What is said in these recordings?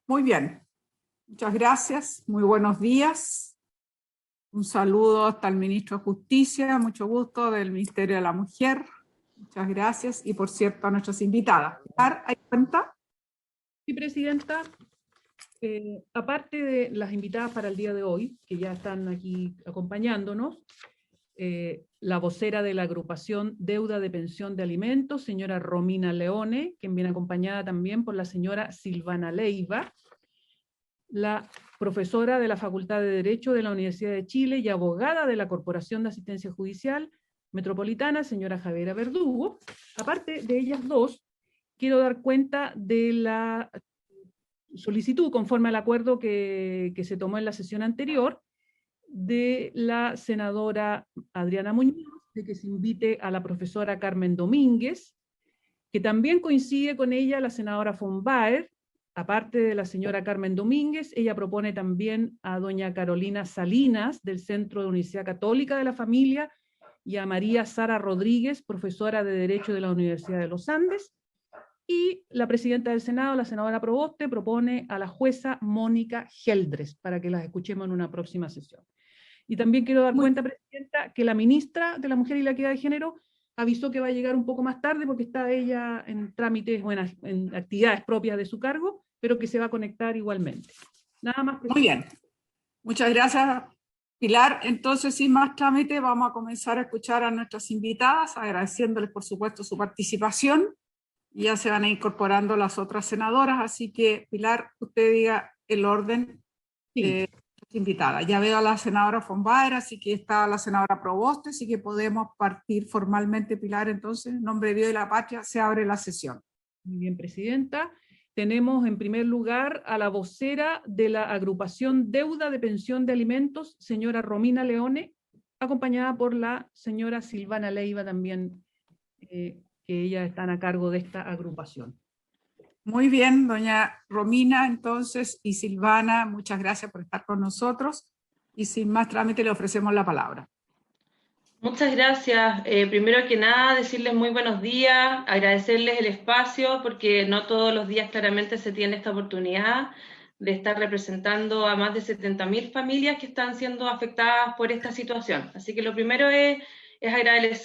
Muy bien, muchas gracias, muy buenos días. Un saludo hasta el ministro de Justicia, mucho gusto del Ministerio de la Mujer. Muchas gracias y por cierto a nuestras invitadas. ¿Hay cuenta? Sí, Presidenta. Aparte de las invitadas para el día de hoy, que ya están aquí acompañándonos, la vocera de la agrupación Deuda de Pensión de Alimentos, señora Romina Leone, quien viene acompañada también por la señora Silvana Leiva, la profesora de la Facultad de Derecho de la Universidad de Chile y abogada de la Corporación de Asistencia Judicial Metropolitana, señora Javiera Verdugo. Aparte de ellas dos, quiero dar cuenta de la solicitud, conforme al acuerdo que se tomó en la sesión anterior, de la senadora Adriana Muñoz, de que se invite a la profesora Carmen Domínguez, que también coincide con ella la senadora von Baer. Aparte de la señora Carmen Domínguez, ella propone también a doña Carolina Salinas, del Centro de Universidad Católica de la Familia, y a María Sara Rodríguez, profesora de Derecho de la Universidad de los Andes. Y la presidenta del Senado, la senadora Proboste, propone a la jueza Mónica Geldres, para que las escuchemos en una próxima sesión. Y también quiero dar cuenta, Presidenta, que la ministra de la Mujer y la Equidad de Género avisó que va a llegar un poco más tarde porque está ella en trámites o en actividades propias de su cargo, pero que se va a conectar igualmente. Nada más, Presidenta. Muy bien, muchas gracias, Pilar. Entonces, sin más trámite, vamos a comenzar a escuchar a nuestras invitadas, agradeciéndoles, por supuesto, su participación. Ya se van a incorporando las otras senadoras, así que, Pilar, usted diga el orden de las invitadas. Ya veo a la senadora von Baer, así que está la senadora Proboste, así que podemos partir formalmente, Pilar. Entonces, en nombre de Dios y la patria, se abre la sesión. Muy bien, Presidenta. Tenemos en primer lugar a la vocera de la agrupación Deuda de Pensión de Alimentos, señora Romina Leone, acompañada por la señora Silvana Leiva también, que ellas están a cargo de esta agrupación. Muy bien, doña Romina, entonces, y Silvana, muchas gracias por estar con nosotros. Y sin más trámite, le ofrecemos la palabra. Muchas gracias. Primero que nada, decirles muy buenos días, agradecerles el espacio, porque no todos los días claramente se tiene esta oportunidad de estar representando a más de 70.000 familias que están siendo afectadas por esta situación. Así que lo primero es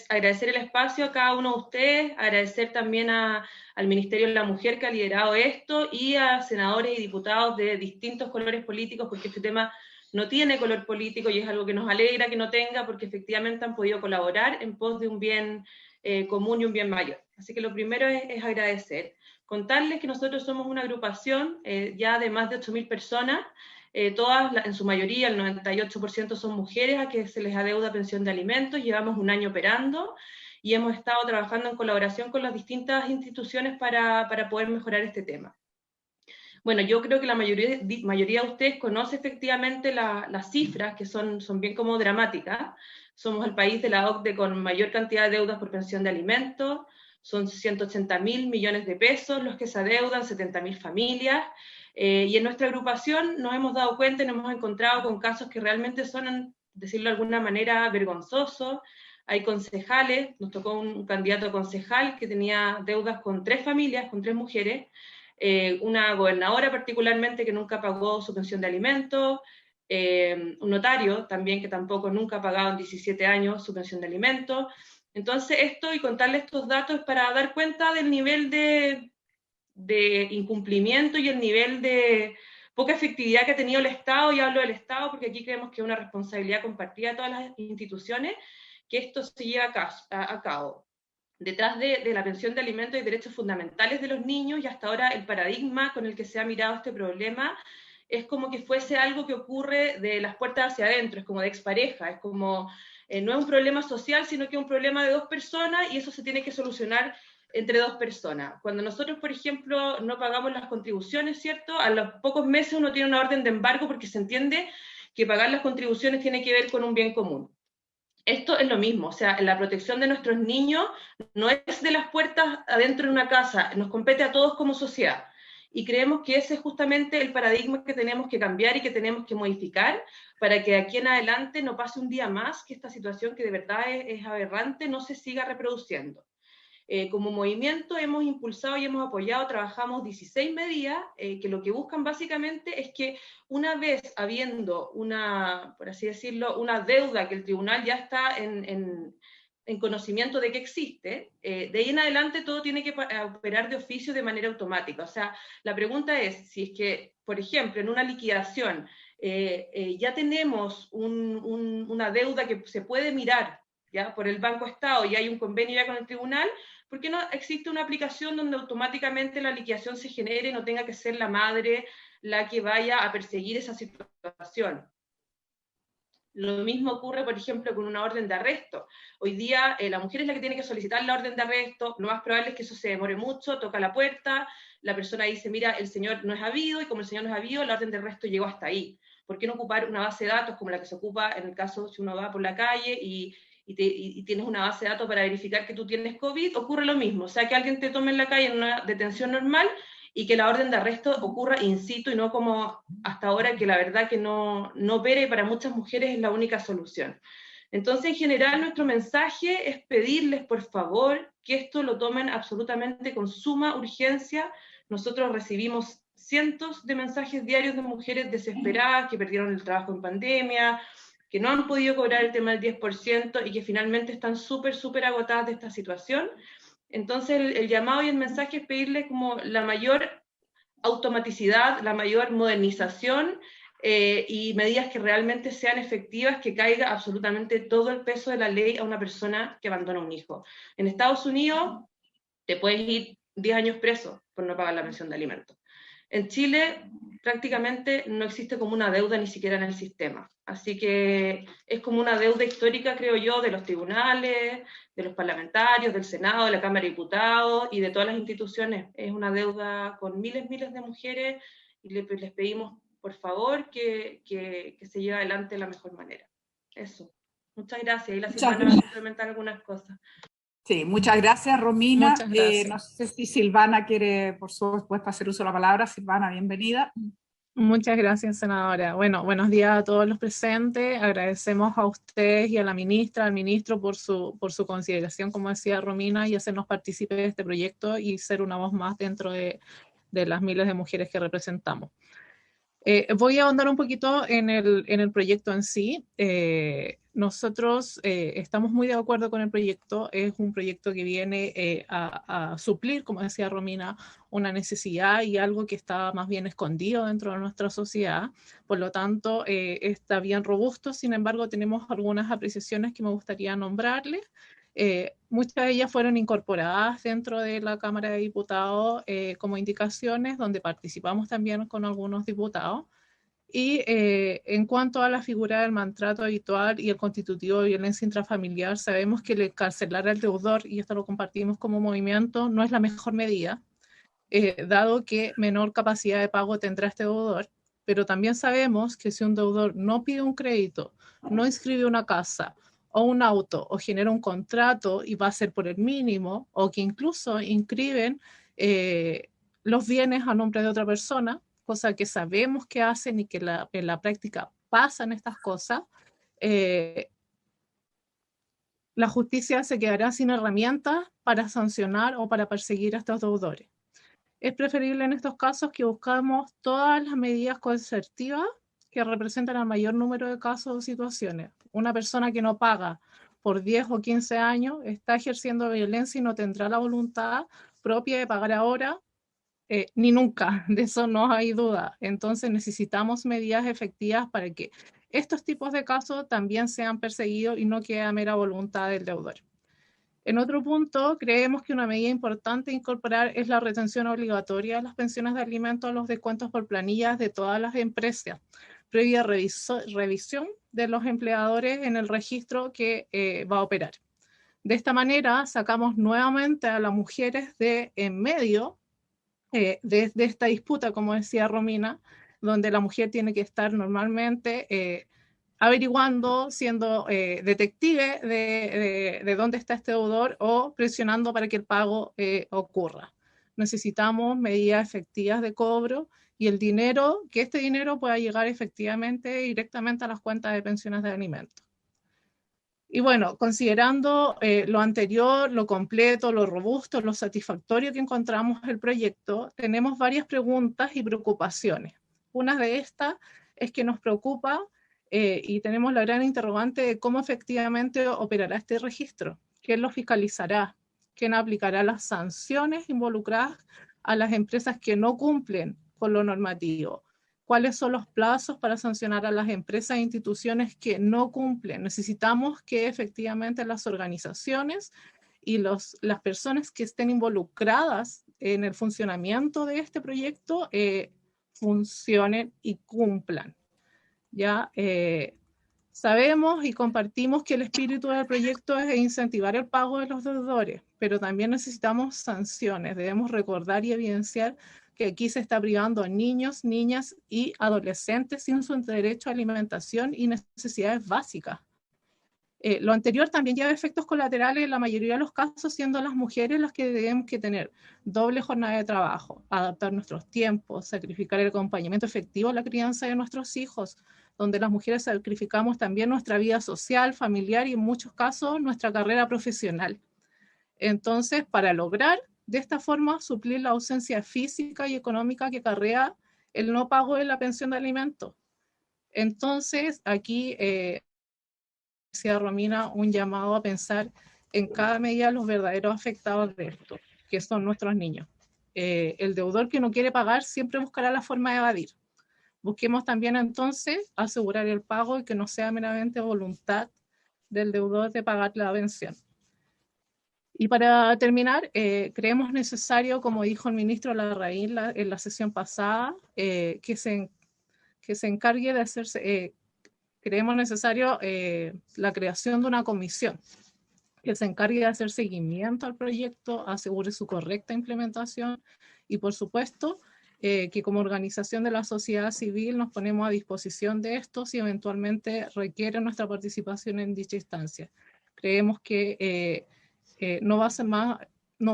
agradecer el espacio a cada uno de ustedes, agradecer también al Ministerio de la Mujer que ha liderado esto y a senadores y diputados de distintos colores políticos, porque este tema no tiene color político y es algo que nos alegra que no tenga, porque efectivamente han podido colaborar en pos de un bien común y un bien mayor. Así que lo primero es agradecer. Contarles que nosotros somos una agrupación ya de más de 8.000 personas, todas, en su mayoría, el 98% son mujeres a que se les adeuda pensión de alimentos. Llevamos un año operando y hemos estado trabajando en colaboración con las distintas instituciones para poder mejorar este tema. Bueno, yo creo que la mayoría de ustedes conoce efectivamente las cifras, que son bien como dramáticas. Somos el país de la OCDE con mayor cantidad de deudas por pensión de alimentos, son 180.000 millones de pesos los que se adeudan, 70.000 familias, y en nuestra agrupación nos hemos dado cuenta y nos hemos encontrado con casos que realmente son, decirlo de alguna manera, vergonzosos. Hay concejales, nos tocó un candidato a concejal que tenía deudas con 3 familias, con 3 mujeres, una gobernadora particularmente que nunca pagó su pensión de alimentos, un notario también que tampoco nunca ha pagado en 17 años su pensión de alimentos. Entonces esto, y contarles estos datos, es para dar cuenta del nivel de incumplimiento y el nivel de poca efectividad que ha tenido el Estado, y hablo del Estado porque aquí creemos que es una responsabilidad compartida de todas las instituciones que esto se lleve a cabo. Detrás de la pensión de alimentos y derechos fundamentales de los niños, y hasta ahora el paradigma con el que se ha mirado este problema es como que fuese algo que ocurre de las puertas hacia adentro, es como de expareja, es como, no es un problema social, sino que es un problema de 2 personas y eso se tiene que solucionar entre 2 personas. Cuando nosotros, por ejemplo, no pagamos las contribuciones, ¿cierto? A los pocos meses uno tiene una orden de embargo porque se entiende que pagar las contribuciones tiene que ver con un bien común. Esto es lo mismo, o sea, la protección de nuestros niños no es de las puertas adentro de una casa, nos compete a todos como sociedad. Y creemos que ese es justamente el paradigma que tenemos que cambiar y que tenemos que modificar para que de aquí en adelante no pase un día más que esta situación, que de verdad es aberrante, no se siga reproduciendo. Como movimiento hemos impulsado y hemos apoyado, trabajamos 16 medidas que lo que buscan básicamente es que una vez habiendo una, por así decirlo, una deuda que el tribunal ya está en conocimiento de que existe, de ahí en adelante todo tiene que operar de oficio de manera automática. O sea, la pregunta es si es que, por ejemplo, en una liquidación ya tenemos una deuda que se puede mirar ya por el Banco Estado y hay un convenio ya con el tribunal, ¿por qué no existe una aplicación donde automáticamente la liquidación se genere y no tenga que ser la madre la que vaya a perseguir esa situación? Lo mismo ocurre, por ejemplo, con una orden de arresto. Hoy día la mujer es la que tiene que solicitar la orden de arresto, lo más probable es que eso se demore mucho, toca la puerta, la persona dice, mira, el señor no es habido, y como el señor no es habido, la orden de arresto llegó hasta ahí. ¿Por qué no ocupar una base de datos como la que se ocupa en el caso si uno va por la calle y tienes una base de datos para verificar que tú tienes COVID? Ocurre lo mismo, o sea, que alguien te tome en la calle en una detención normal y que la orden de arresto ocurra in situ y no como hasta ahora, que la verdad que no opera y para muchas mujeres es la única solución. Entonces, en general, nuestro mensaje es pedirles, por favor, que esto lo tomen absolutamente con suma urgencia. Nosotros recibimos cientos de mensajes diarios de mujeres desesperadas que perdieron el trabajo en pandemia, que no han podido cobrar el tema del 10% y que finalmente están súper agotadas de esta situación. Entonces el llamado y el mensaje es pedirle como la mayor automaticidad, la mayor modernización y medidas que realmente sean efectivas, que caiga absolutamente todo el peso de la ley a una persona que abandona un hijo. En Estados Unidos te puedes ir 10 años preso por no pagar la pensión de alimentos. En Chile prácticamente no existe como una deuda ni siquiera en el sistema. Así que es como una deuda histórica, creo yo, de los tribunales, de los parlamentarios, del Senado, de la Cámara de Diputados y de todas las instituciones. Es una deuda con miles de mujeres y les pedimos, por favor, que se lleve adelante de la mejor manera. Eso. Muchas gracias. Y la Silvana va a complementar algunas cosas. Sí, muchas gracias, Romina. Muchas gracias. No sé si Silvana quiere, por supuesto, hacer uso de la palabra. Silvana, bienvenida. Muchas gracias, senadora. Bueno, buenos días a todos los presentes. Agradecemos a ustedes y a la ministra, al ministro por su consideración, como decía Romina, y hacernos partícipe de este proyecto y ser una voz más dentro de las miles de mujeres que representamos. Voy a ahondar un poquito en el proyecto en sí. Nosotros estamos muy de acuerdo con el proyecto. Es un proyecto que viene a suplir, como decía Romina, una necesidad y algo que está más bien escondido dentro de nuestra sociedad. Por lo tanto, está bien robusto. Sin embargo, tenemos algunas apreciaciones que me gustaría nombrarles. Muchas de ellas fueron incorporadas dentro de la Cámara de Diputados como indicaciones, donde participamos también con algunos diputados. Y en cuanto a la figura del maltrato habitual y el constitutivo de violencia intrafamiliar, sabemos que el encarcelar al deudor, y esto lo compartimos como movimiento, no es la mejor medida, dado que menor capacidad de pago tendrá este deudor, pero también sabemos que si un deudor no pide un crédito, no inscribe una casa o un auto o genera un contrato y va a ser por el mínimo, o que incluso inscriben los bienes a nombre de otra persona, cosa que sabemos que hacen y que en la práctica pasan estas cosas, la justicia se quedará sin herramientas para sancionar o para perseguir a estos deudores. Es preferible en estos casos que buscamos todas las medidas coercitivas que representan el mayor número de casos o situaciones. Una persona que no paga por 10 o 15 años está ejerciendo violencia y no tendrá la voluntad propia de pagar ahora, ni nunca, de eso no hay duda. Entonces necesitamos medidas efectivas para que estos tipos de casos también sean perseguidos y no quede a mera voluntad del deudor. En otro punto, creemos que una medida importante a incorporar es la retención obligatoria de las pensiones de alimentos a los descuentos por planillas de todas las empresas, previa revisión de los empleadores en el registro que va a operar. De esta manera, sacamos nuevamente a las mujeres de en medio de esta disputa, como decía Romina, donde la mujer tiene que estar normalmente averiguando, siendo detective de dónde está este deudor o presionando para que el pago ocurra. Necesitamos medidas efectivas de cobro y el dinero, que este dinero pueda llegar efectivamente directamente a las cuentas de pensiones de alimentos. Y bueno, considerando lo anterior, lo completo, lo robusto, lo satisfactorio que encontramos el proyecto, tenemos varias preguntas y preocupaciones. Una de estas es que nos preocupa y tenemos la gran interrogante de cómo efectivamente operará este registro, quién lo fiscalizará, quién aplicará las sanciones involucradas a las empresas que no cumplen con lo normativo. ¿Cuáles son los plazos para sancionar a las empresas e instituciones que no cumplen? Necesitamos que efectivamente las organizaciones y las personas que estén involucradas en el funcionamiento de este proyecto funcionen y cumplan. Ya sabemos y compartimos que el espíritu del proyecto es incentivar el pago de los deudores, pero también necesitamos sanciones. Debemos recordar y evidenciar que aquí se está privando a niños, niñas y adolescentes sin su derecho a alimentación y necesidades básicas. Lo anterior también lleva efectos colaterales en la mayoría de los casos, siendo las mujeres las que debemos que tener doble jornada de trabajo, adaptar nuestros tiempos, sacrificar el acompañamiento efectivo a la crianza de nuestros hijos, donde las mujeres sacrificamos también nuestra vida social, familiar y en muchos casos nuestra carrera profesional. Entonces, para lograr de esta forma suplir la ausencia física y económica que acarrea el no pago de la pensión de alimentos. Entonces, aquí decía Romina, un llamado a pensar en cada medida los verdaderos afectados de esto, que son nuestros niños. El deudor que no quiere pagar siempre buscará la forma de evadir. Busquemos también entonces asegurar el pago y que no sea meramente voluntad del deudor de pagar la pensión. Y para terminar, creemos necesario, como dijo el ministro Larraín en la sesión pasada, que se encargue de hacerse, creemos necesario la creación de una comisión que se encargue de hacer seguimiento al proyecto, asegure su correcta implementación y, por supuesto, que como organización de la sociedad civil nos ponemos a disposición de esto si eventualmente requiere nuestra participación en dicha instancia. Creemos que no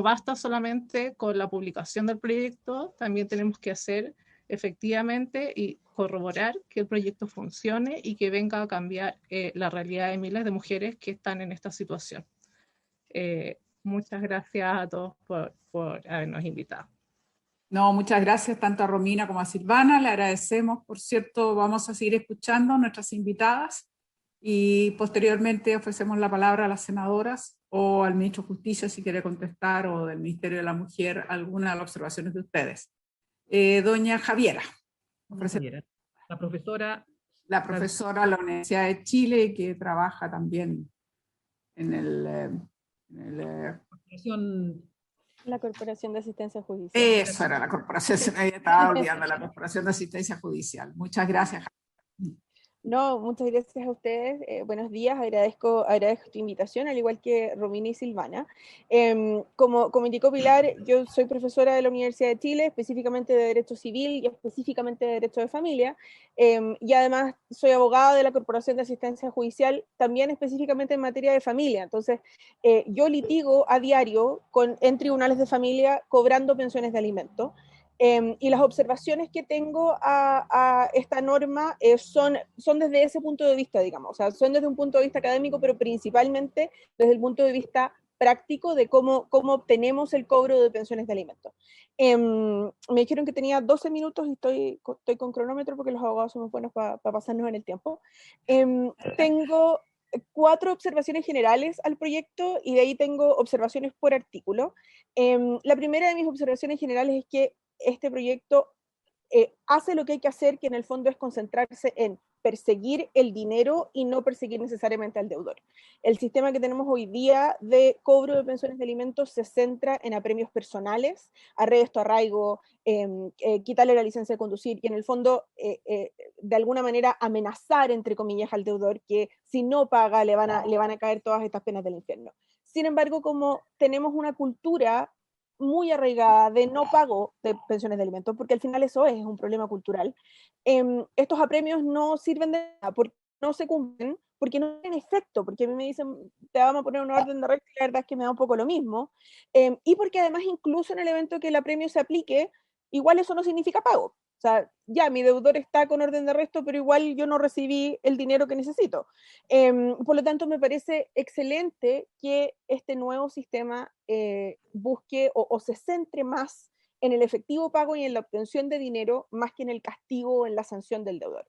basta solamente con la publicación del proyecto, también tenemos que hacer efectivamente y corroborar que el proyecto funcione y que venga a cambiar la realidad de miles de mujeres que están en esta situación. Muchas gracias a todos por habernos invitado. No, muchas gracias tanto a Romina como a Silvana, le agradecemos. Por cierto, vamos a seguir escuchando a nuestras invitadas y posteriormente ofrecemos la palabra a las senadoras o al ministro de Justicia si quiere contestar, o del Ministerio de la Mujer, alguna de las observaciones de ustedes. Doña Javiera. La profesora. La profesora de la Universidad de Chile, que trabaja también en la Corporación de Asistencia Judicial. Eso era la Corporación, se me estaba olvidando, la Corporación de Asistencia Judicial. Muchas gracias. No, muchas gracias a ustedes. Buenos días, agradezco tu invitación, al igual que Romina y Silvana. Como indicó Pilar, yo soy profesora de la Universidad de Chile, específicamente de Derecho Civil y específicamente de Derecho de Familia, y además soy abogada de la Corporación de Asistencia Judicial, también específicamente en materia de familia. Entonces, yo litigo a diario en tribunales de familia cobrando pensiones de alimento. Y las observaciones que tengo a esta norma son desde ese punto de vista, digamos, o sea, son desde un punto de vista académico, pero principalmente desde el punto de vista práctico de cómo obtenemos el cobro de pensiones de alimentos. Me dijeron que tenía 12 minutos y estoy con cronómetro porque los abogados somos buenos para pasarnos en el tiempo. Tengo 4 observaciones generales al proyecto y de ahí tengo observaciones por artículo. La primera de mis observaciones generales es que este proyecto hace lo que hay que hacer, que en el fondo es concentrarse en perseguir el dinero y no perseguir necesariamente al deudor. El sistema que tenemos hoy día de cobro de pensiones de alimentos se centra en apremios personales, arresto, arraigo, quitarle la licencia de conducir y en el fondo de alguna manera amenazar, entre comillas, al deudor que si no paga le van a caer todas estas penas del infierno. Sin embargo, como tenemos una cultura muy arraigada de no pago de pensiones de alimentos, porque al final eso es un problema cultural, estos apremios no sirven de nada, porque no se cumplen, porque no tienen efecto, porque a mí me dicen, te vamos a poner una orden de arresto, y la verdad es que me da un poco lo mismo, y porque además incluso en el evento que el apremio se aplique, igual eso no significa pago, O sea, ya, mi deudor está con orden de arresto, pero igual yo no recibí el dinero que necesito. Por lo tanto, me parece excelente que este nuevo sistema busque o se centre más en el efectivo pago y en la obtención de dinero, más que en el castigo o en la sanción del deudor.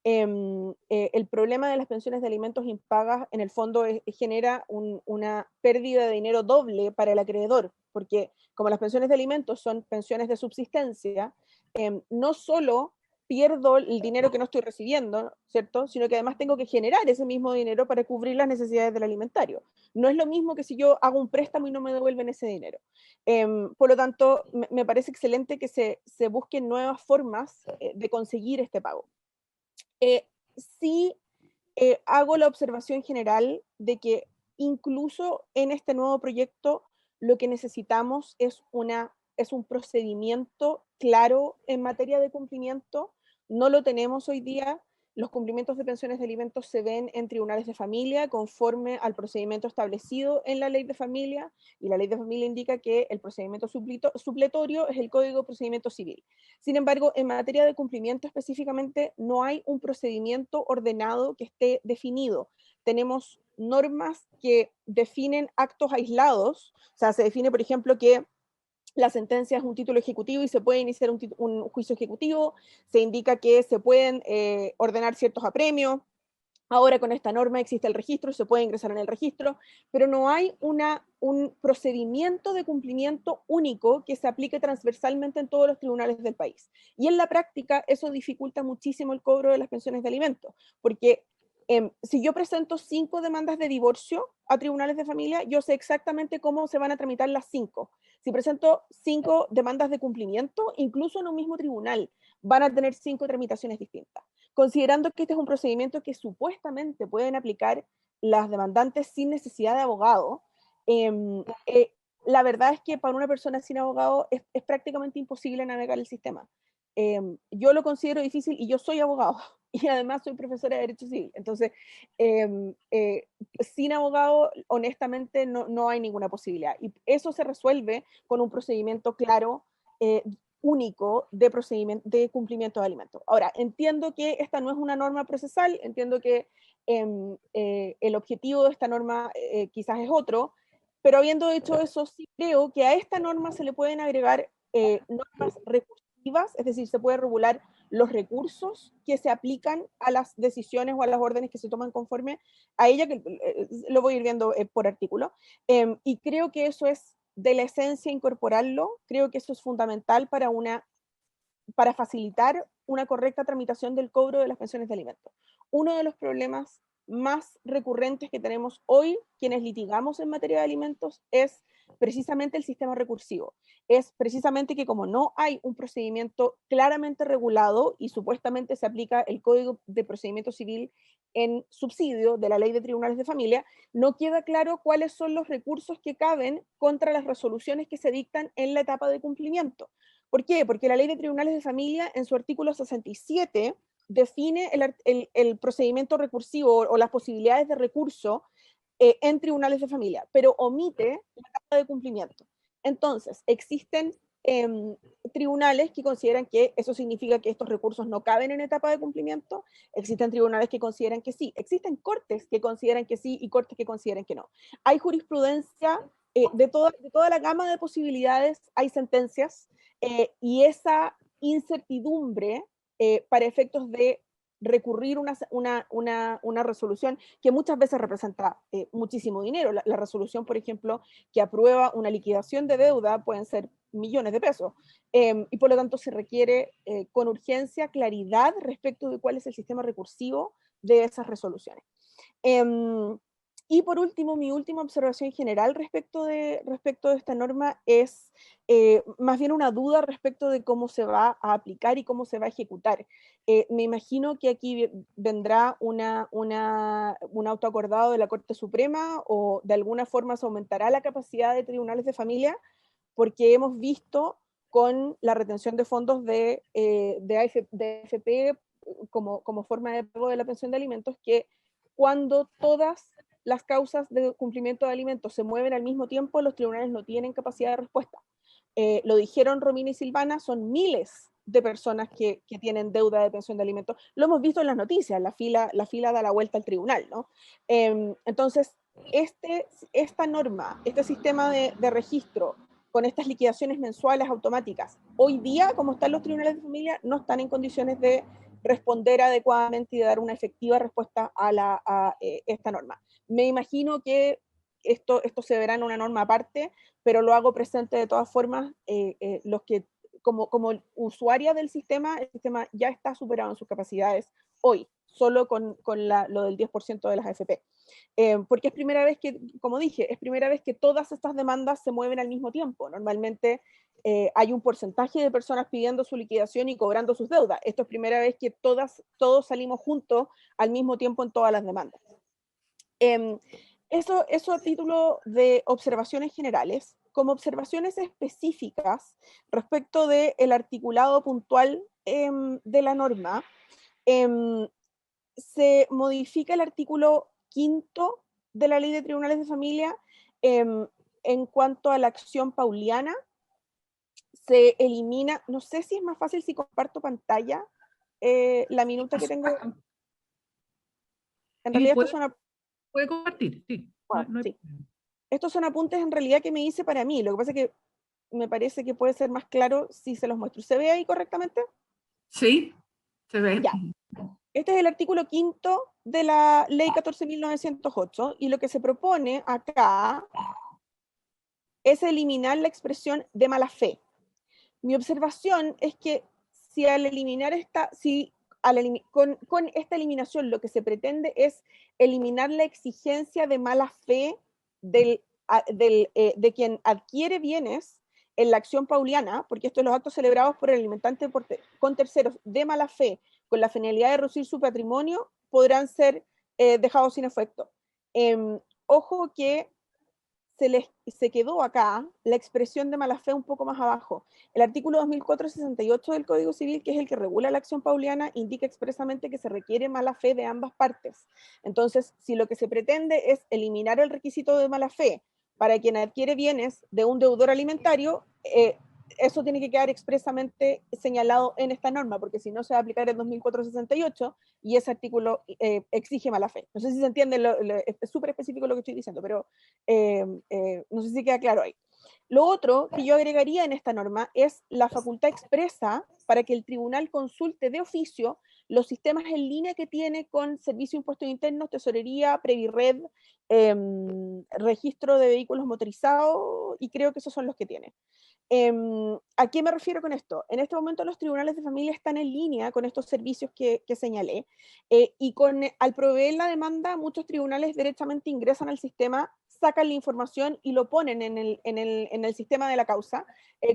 El problema de las pensiones de alimentos impagas, en el fondo, genera una pérdida de dinero doble para el acreedor, porque como las pensiones de alimentos son pensiones de subsistencia, no solo pierdo el dinero que no estoy recibiendo, ¿cierto? Sino que además tengo que generar ese mismo dinero para cubrir las necesidades del alimentario. No es lo mismo que si yo hago un préstamo y no me devuelven ese dinero. Por lo tanto, me parece excelente que se busquen nuevas formas de conseguir este pago. Sí, hago la observación general de que incluso en este nuevo proyecto lo que necesitamos es un procedimiento claro en materia de cumplimiento. No lo tenemos hoy día. Los cumplimientos de pensiones de alimentos se ven en tribunales de familia conforme al procedimiento establecido en la ley de familia, y la ley de familia indica que el procedimiento supletorio es el Código de Procedimiento Civil. Sin embargo, en materia de cumplimiento específicamente no hay un procedimiento ordenado que esté definido. Tenemos normas que definen actos aislados, o sea, se define, por ejemplo, que la sentencia es un título ejecutivo y se puede iniciar un juicio ejecutivo, se indica que se pueden ordenar ciertos apremios. Ahora con esta norma existe el registro, se puede ingresar en el registro, pero no hay un procedimiento de cumplimiento único que se aplique transversalmente en todos los tribunales del país. Y en la práctica eso dificulta muchísimo el cobro de las pensiones de alimentos, porque si yo presento 5 demandas de divorcio a tribunales de familia, yo sé exactamente cómo se van a tramitar las 5. Si presento 5 demandas de cumplimiento, incluso en un mismo tribunal, van a tener 5 tramitaciones distintas. Considerando que este es un procedimiento que supuestamente pueden aplicar las demandantes sin necesidad de abogado, la verdad es que para una persona sin abogado es prácticamente imposible navegar el sistema. Yo lo considero difícil y yo soy abogado y además soy profesora de Derecho Civil. Entonces, sin abogado, honestamente, no hay ninguna posibilidad. Y eso se resuelve con un procedimiento claro, único de cumplimiento de alimentos. Ahora, entiendo que esta no es una norma procesal, entiendo que el objetivo de esta norma quizás es otro, pero habiendo hecho eso, sí creo que a esta norma se le pueden agregar normas recursivas, es decir, se puede regular los recursos que se aplican a las decisiones o a las órdenes que se toman conforme a ella, que lo voy a ir viendo por artículo, y creo que eso es de la esencia incorporarlo, creo que eso es fundamental para facilitar una correcta tramitación del cobro de las pensiones de alimentos. Uno de los problemas más recurrentes que tenemos hoy, quienes litigamos en materia de alimentos, es precisamente el sistema recursivo. Es precisamente que como no hay un procedimiento claramente regulado y supuestamente se aplica el Código de Procedimiento Civil en subsidio de la Ley de Tribunales de Familia, no queda claro cuáles son los recursos que caben contra las resoluciones que se dictan en la etapa de cumplimiento. ¿Por qué? Porque la Ley de Tribunales de Familia, en su artículo 67, define el procedimiento recursivo o las posibilidades de recurso en tribunales de familia, pero omite la etapa de cumplimiento. Entonces, existen tribunales que consideran que eso significa que estos recursos no caben en etapa de cumplimiento, existen tribunales que consideran que sí, existen cortes que consideran que sí y cortes que consideran que no. Hay jurisprudencia de toda la gama de posibilidades, hay sentencias, y esa incertidumbre para efectos de recurrir una resolución que muchas veces representa muchísimo dinero. La resolución, por ejemplo, que aprueba una liquidación de deuda pueden ser millones de pesos, y por lo tanto se requiere con urgencia claridad respecto de cuál es el sistema recursivo de esas resoluciones. Y por último, mi última observación general respecto de esta norma es más bien una duda respecto de cómo se va a aplicar y cómo se va a ejecutar. Me imagino que aquí vendrá un autoacordado de la Corte Suprema, o de alguna forma se aumentará la capacidad de tribunales de familia, porque hemos visto con la retención de fondos de AFP como forma de pago de la pensión de alimentos, que cuando todas las causas de cumplimiento de alimentos se mueven al mismo tiempo, los tribunales no tienen capacidad de respuesta. Lo dijeron Romina y Silvana, son miles de personas que tienen deuda de pensión de alimentos. Lo hemos visto en las noticias, la fila da la vuelta al tribunal, ¿no? Entonces, esta norma, este sistema de registro con estas liquidaciones mensuales automáticas, hoy día, como están los tribunales de familia, no están en condiciones de responder adecuadamente y de dar una efectiva respuesta a esta norma. Me imagino que esto se verá en una norma aparte, pero lo hago presente de todas formas, los que como usuaria del sistema, el sistema ya está superado en sus capacidades hoy, solo con lo del 10% de las AFP. Porque es primera vez que, como dije, es primera vez que todas estas demandas se mueven al mismo tiempo. Normalmente hay un porcentaje de personas pidiendo su liquidación y cobrando sus deudas. Esto es primera vez que todos salimos juntos al mismo tiempo en todas las demandas. Eso a título de observaciones generales. Como observaciones específicas respecto del articulado puntual de la norma, se modifica el artículo 5º de la Ley de Tribunales de Familia en cuanto a la acción pauliana. Se elimina, no sé si es más fácil si comparto pantalla, la minuta que tengo. En realidad puede compartir, sí. Sí. Estos son apuntes en realidad que me hice para mí. Lo que pasa es que me parece que puede ser más claro si se los muestro. ¿Se ve ahí correctamente? Sí, se ve. Ya. Este es el artículo 5º de la Ley 14.908 y lo que se propone acá es eliminar la expresión de mala fe. Mi observación es que si al eliminar con esta eliminación lo que se pretende es eliminar la exigencia de mala fe de quien adquiere bienes en la acción pauliana, porque estos son los actos celebrados por el alimentante con terceros de mala fe, con la finalidad de reducir su patrimonio, podrán ser dejados sin efecto. Ojo que se quedó acá la expresión de mala fe un poco más abajo. El artículo 2468 del Código Civil, que es el que regula la acción pauliana, indica expresamente que se requiere mala fe de ambas partes. Entonces, si lo que se pretende es eliminar el requisito de mala fe para quien adquiere bienes de un deudor alimentario, eso tiene que quedar expresamente señalado en esta norma, porque si no se va a aplicar el 2468 y ese artículo exige mala fe. No sé si se entiende, es súper específico lo que estoy diciendo, pero no sé si queda claro ahí. Lo otro que yo agregaría en esta norma es la facultad expresa para que el tribunal consulte de oficio los sistemas en línea que tiene con Servicio de Impuestos Internos, Tesorería, Previred, registro de vehículos motorizados, y creo que esos son los que tiene. ¿A qué me refiero con esto? En este momento los tribunales de familia están en línea con estos servicios que señalé, y al proveer la demanda, muchos tribunales directamente ingresan al sistema, sacan la información y lo ponen en el sistema de la causa,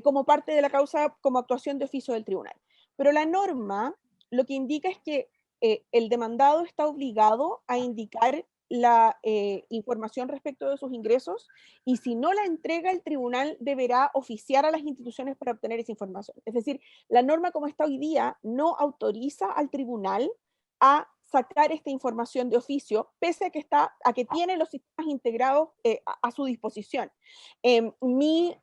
como parte de la causa, como actuación de oficio del tribunal. Pero la norma lo que indica es que el demandado está obligado a indicar la información respecto de sus ingresos, y si no la entrega, el tribunal deberá oficiar a las instituciones para obtener esa información. Es decir, la norma como está hoy día no autoriza al tribunal a sacar esta información de oficio, pese a que tiene los sistemas integrados a su disposición. Mi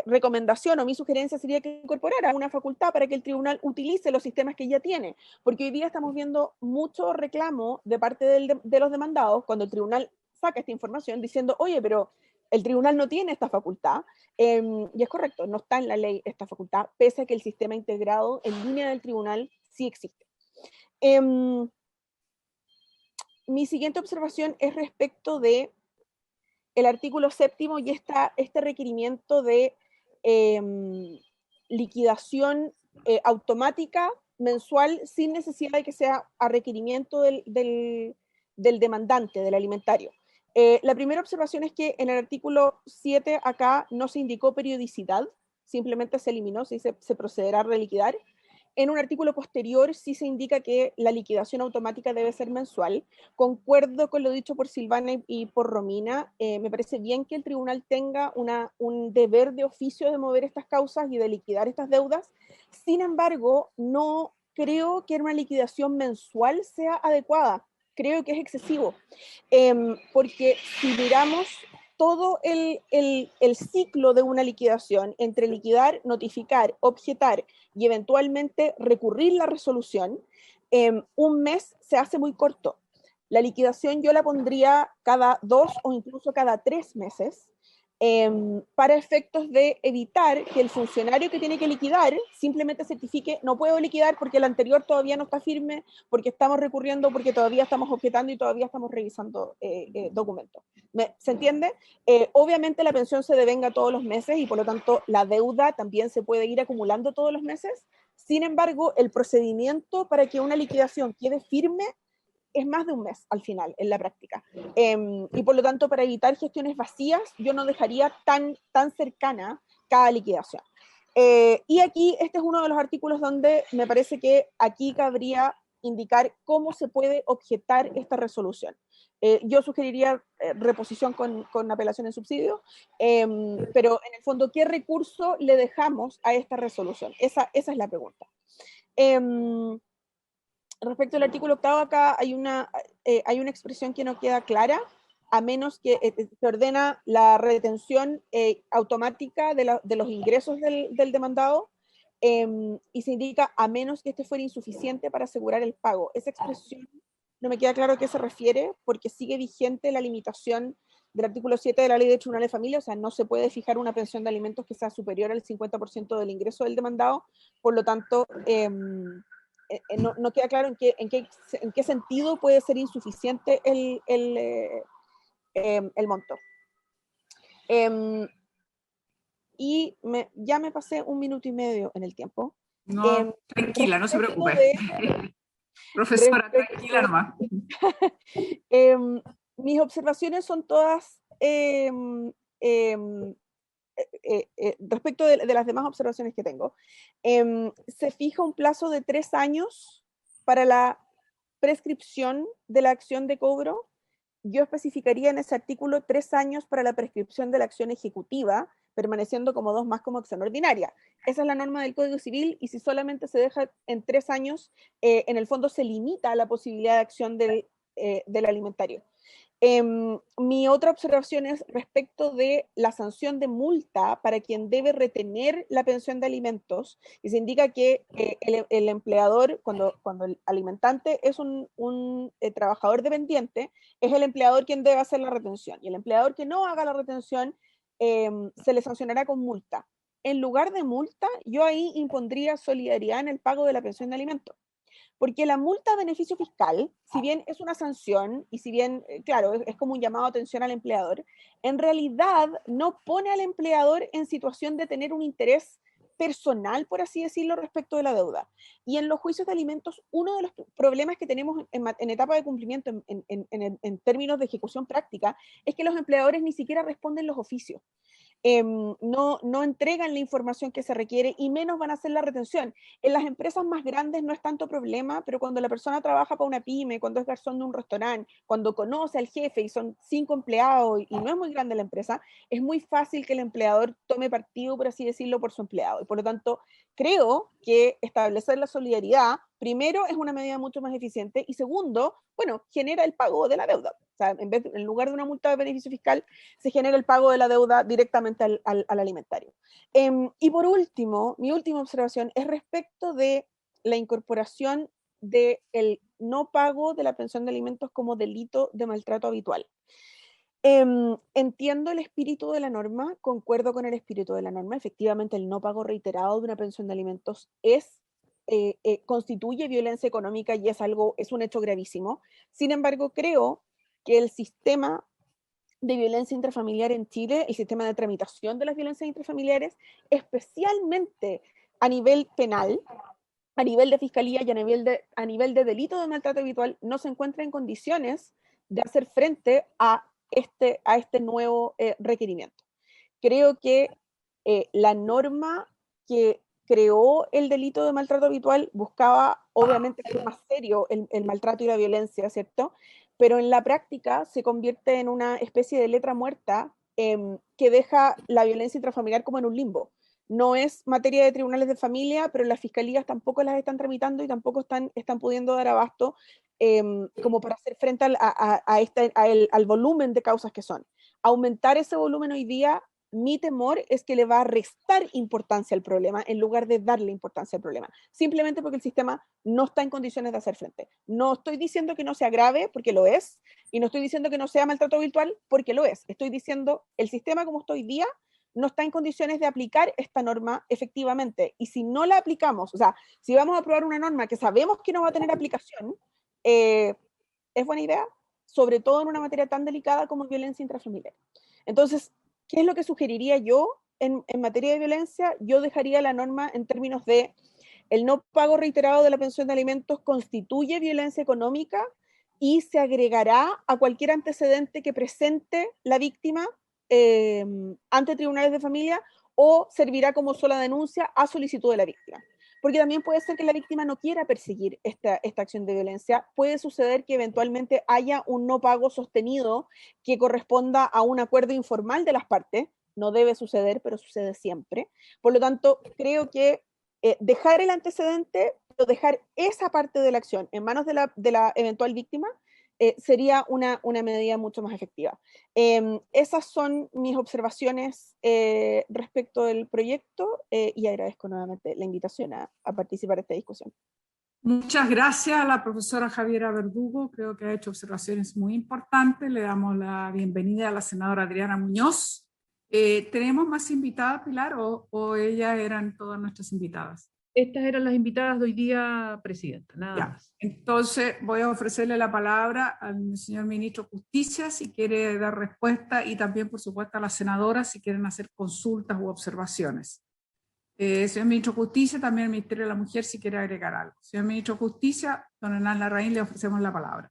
recomendación o mi sugerencia sería que incorporara una facultad para que el tribunal utilice los sistemas que ya tiene, porque hoy día estamos viendo mucho reclamo de parte de los demandados cuando el tribunal saca esta información diciendo, oye, pero el tribunal no tiene esta facultad, y es correcto, no está en la ley esta facultad, pese a que el sistema integrado en línea del tribunal sí existe. Mi siguiente observación es respecto de el artículo 7º y este requerimiento de liquidación automática mensual sin necesidad de que sea a requerimiento del demandante, del alimentario. La primera observación es que en el artículo 7 acá no se indicó periodicidad, simplemente se eliminó, se procederá a reliquidar. En un artículo posterior sí se indica que la liquidación automática debe ser mensual. Concuerdo con lo dicho por Silvana y por Romina. Me parece bien que el tribunal tenga un deber de oficio de mover estas causas y de liquidar estas deudas. Sin embargo, no creo que una liquidación mensual sea adecuada. Creo que es excesivo. Porque si miramos todo el ciclo de una liquidación entre liquidar, notificar, objetar y eventualmente recurrir la resolución, un mes se hace muy corto. La liquidación yo la pondría cada 2 o incluso cada 3 meses, para efectos de evitar que el funcionario que tiene que liquidar simplemente certifique, no puedo liquidar porque el anterior todavía no está firme, porque estamos recurriendo, porque todavía estamos objetando y todavía estamos revisando documentos. ¿Se entiende? Obviamente la pensión se devenga todos los meses y por lo tanto la deuda también se puede ir acumulando todos los meses. Sin embargo, el procedimiento para que una liquidación quede firme es más de un mes al final, en la práctica. Y por lo tanto, para evitar gestiones vacías, yo no dejaría tan cercana cada liquidación. Y aquí, este es uno de los artículos donde me parece que aquí cabría indicar cómo se puede objetar esta resolución. Yo sugeriría reposición con apelación en subsidio, pero en el fondo, ¿qué recurso le dejamos a esta resolución? Esa es la pregunta. Respecto al artículo 8, acá hay una expresión que no queda clara, a menos que se ordena la retención automática de los ingresos del demandado, y se indica a menos que este fuera insuficiente para asegurar el pago. Esa expresión no me queda claro a qué se refiere, porque sigue vigente la limitación del artículo 7 de la Ley de Tribunales de Familia, o sea, no se puede fijar una pensión de alimentos que sea superior al 50% del ingreso del demandado, por lo tanto, no queda claro en qué sentido puede ser insuficiente el monto. Y ya me pasé 1 minuto y medio en el tiempo. No, tranquila, no se preocupe. Profesora, tranquila nomás. Mis observaciones son todas respecto de las demás observaciones que tengo. Se fija un plazo de 3 años para la prescripción de la acción de cobro. Yo especificaría en ese artículo 3 años para la prescripción de la acción ejecutiva, permaneciendo como 2 más como acción ordinaria. Esa es la norma del Código Civil, y si solamente se deja en 3 años, en el fondo se limita la posibilidad de acción del alimentario. Mi otra observación es respecto de la sanción de multa para quien debe retener la pensión de alimentos, y se indica que el empleador, cuando el alimentante es un trabajador dependiente, es el empleador quien debe hacer la retención, y el empleador que no haga la retención se le sancionará con multa. En lugar de multa, yo ahí impondría solidaridad en el pago de la pensión de alimentos. Porque la multa a beneficio fiscal, si bien es una sanción y si bien, claro, es como un llamado de atención al empleador, en realidad no pone al empleador en situación de tener un interés personal, por así decirlo, respecto de la deuda. Y en los juicios de alimentos, uno de los problemas que tenemos en etapa de cumplimiento, en términos de ejecución práctica, es que los empleadores ni siquiera responden los oficios. No entregan la información que se requiere y menos van a hacer la retención. En las empresas más grandes no es tanto problema, pero cuando la persona trabaja para una pyme, cuando es garzón de un restaurante, cuando conoce al jefe y son 5 empleados y no es muy grande la empresa, es muy fácil que el empleador tome partido, por así decirlo, por su empleado. Y por lo tanto, creo que establecer la solidaridad, primero, es una medida mucho más eficiente, y segundo, bueno, genera el pago de la deuda. O sea, en lugar de una multa de beneficio fiscal, se genera el pago de la deuda directamente al alimentario. Y por último, mi última observación es respecto de la incorporación del no pago de la pensión de alimentos como delito de maltrato habitual. Entiendo el espíritu de la norma, concuerdo con el espíritu de la norma. Efectivamente, el no pago reiterado de una pensión de alimentos constituye violencia económica y es un hecho gravísimo. Sin embargo, creo que el sistema de violencia intrafamiliar en Chile, el sistema de tramitación de las violencias intrafamiliares, especialmente a nivel penal, a nivel de fiscalía y a nivel de delito de maltrato habitual, no se encuentra en condiciones de hacer frente a este nuevo requerimiento. Creo que la norma que creó el delito de maltrato habitual buscaba, obviamente, hacer más serio el maltrato y la violencia, ¿cierto? Pero en la práctica se convierte en una especie de letra muerta que deja la violencia intrafamiliar como en un limbo. No es materia de tribunales de familia, pero las fiscalías tampoco las están tramitando y tampoco están pudiendo dar abasto como para hacer frente al volumen de causas que son. aumentar ese volumen hoy día, mi temor es que le va a restar importancia al problema en lugar de darle importancia al problema, simplemente porque el sistema no está en condiciones de hacer frente. No estoy diciendo que no sea grave, porque lo es, y no estoy diciendo que no sea maltrato virtual, porque lo es. Estoy diciendo, el sistema como está hoy día no está en condiciones de aplicar esta norma efectivamente, y si no la aplicamos, o sea, si vamos a aprobar una norma que sabemos que no va a tener aplicación, ¿es buena idea? Sobre todo en una materia tan delicada como violencia intrafamiliar. Entonces, ¿qué es lo que sugeriría yo en materia de violencia? Yo dejaría la norma en términos de el no pago reiterado de la pensión de alimentos constituye violencia económica y se agregará a cualquier antecedente que presente la víctima ante tribunales de familia o servirá como sola denuncia a solicitud de la víctima. Porque también puede ser que la víctima no quiera perseguir esta acción de violencia. Puede suceder que eventualmente haya un no pago sostenido que corresponda a un acuerdo informal de las partes. No debe suceder, pero sucede siempre. Por lo tanto, creo que dejar el antecedente, pero dejar esa parte de la acción en manos de la eventual víctima, sería una medida mucho más efectiva. Esas son mis observaciones respecto del proyecto y agradezco nuevamente la invitación a participar en esta discusión. Muchas gracias a la profesora Javiera Verdugo, creo que ha hecho observaciones muy importantes. Le damos la bienvenida a la senadora Adriana Muñoz. ¿Tenemos más invitadas, Pilar, o ellas eran todas nuestras invitadas? Estas eran las invitadas de hoy día, presidenta, nada más. Entonces voy a ofrecerle la palabra al señor ministro de Justicia si quiere dar respuesta, y también, por supuesto, a las senadoras si quieren hacer consultas u observaciones. Señor ministro de Justicia, también el Ministerio de la Mujer si quiere agregar algo. Señor ministro de Justicia, don Hernán Larraín, le ofrecemos la palabra.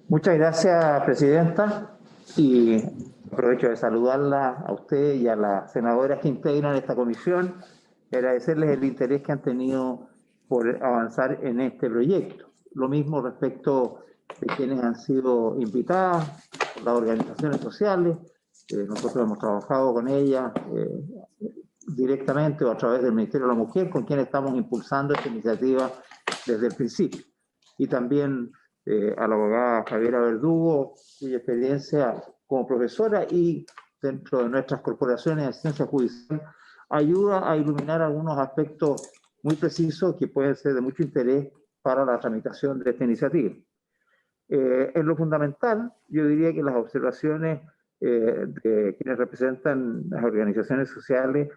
Muchas gracias, presidenta, y aprovecho de saludarla a usted y a las senadoras que integran esta comisión y agradecerles el interés que han tenido por avanzar en este proyecto. Lo mismo respecto de quienes han sido invitadas, las organizaciones sociales. Nosotros hemos trabajado con ellas directamente o a través del Ministerio de la Mujer, con quien estamos impulsando esta iniciativa desde el principio. Y también a la abogada Javiera Verdugo, cuya experiencia como profesora y dentro de nuestras corporaciones de ciencia judicial ayuda a iluminar algunos aspectos muy precisos que pueden ser de mucho interés para la tramitación de esta iniciativa. En lo fundamental, yo diría que las observaciones de quienes representan las organizaciones sociales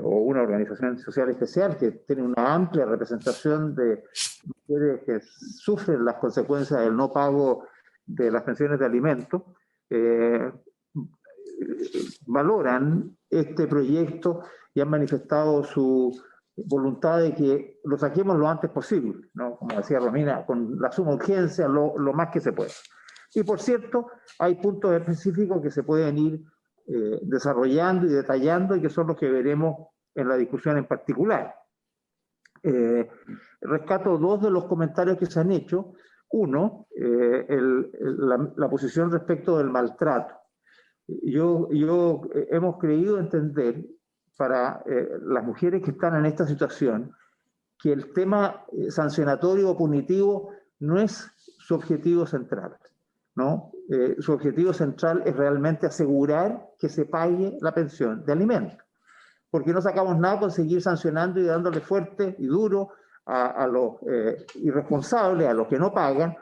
o una organización social especial que tiene una amplia representación de mujeres que sufren las consecuencias del no pago de las pensiones de alimentos, valoran este proyecto y han manifestado su voluntad de que lo saquemos lo antes posible, ¿no? Como decía Romina, con la suma urgencia, lo más que se pueda. Y por cierto, hay puntos específicos que se pueden ir desarrollando y detallando y que son los que veremos en la discusión en particular. Rescato dos de los comentarios que se han hecho. Uno, la posición respecto del maltrato. Hemos creído entender para las mujeres que están en esta situación que el tema sancionatorio o punitivo no es su objetivo central, ¿no? Su objetivo central es realmente asegurar que se pague la pensión de alimentos, porque no sacamos nada con seguir sancionando y dándole fuerte y duro a los irresponsables, a los que no pagan,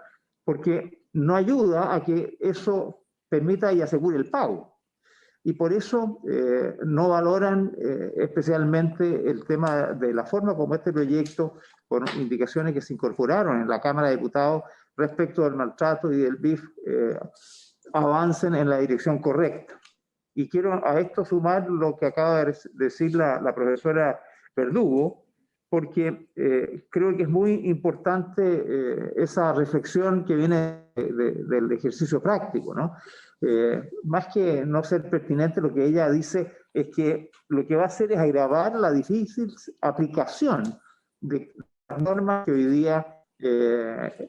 porque no ayuda a que eso permita y asegure el pago. Y por eso no valoran especialmente el tema de la forma como este proyecto, con indicaciones que se incorporaron en la Cámara de Diputados respecto del maltrato y del BIF, avancen en la dirección correcta. Y quiero a esto sumar lo que acaba de decir la profesora Verdugo, porque creo que es muy importante esa reflexión que viene del ejercicio práctico, ¿no? Más que no ser pertinente, lo que ella dice es que lo que va a hacer es agravar la difícil aplicación de las normas que hoy día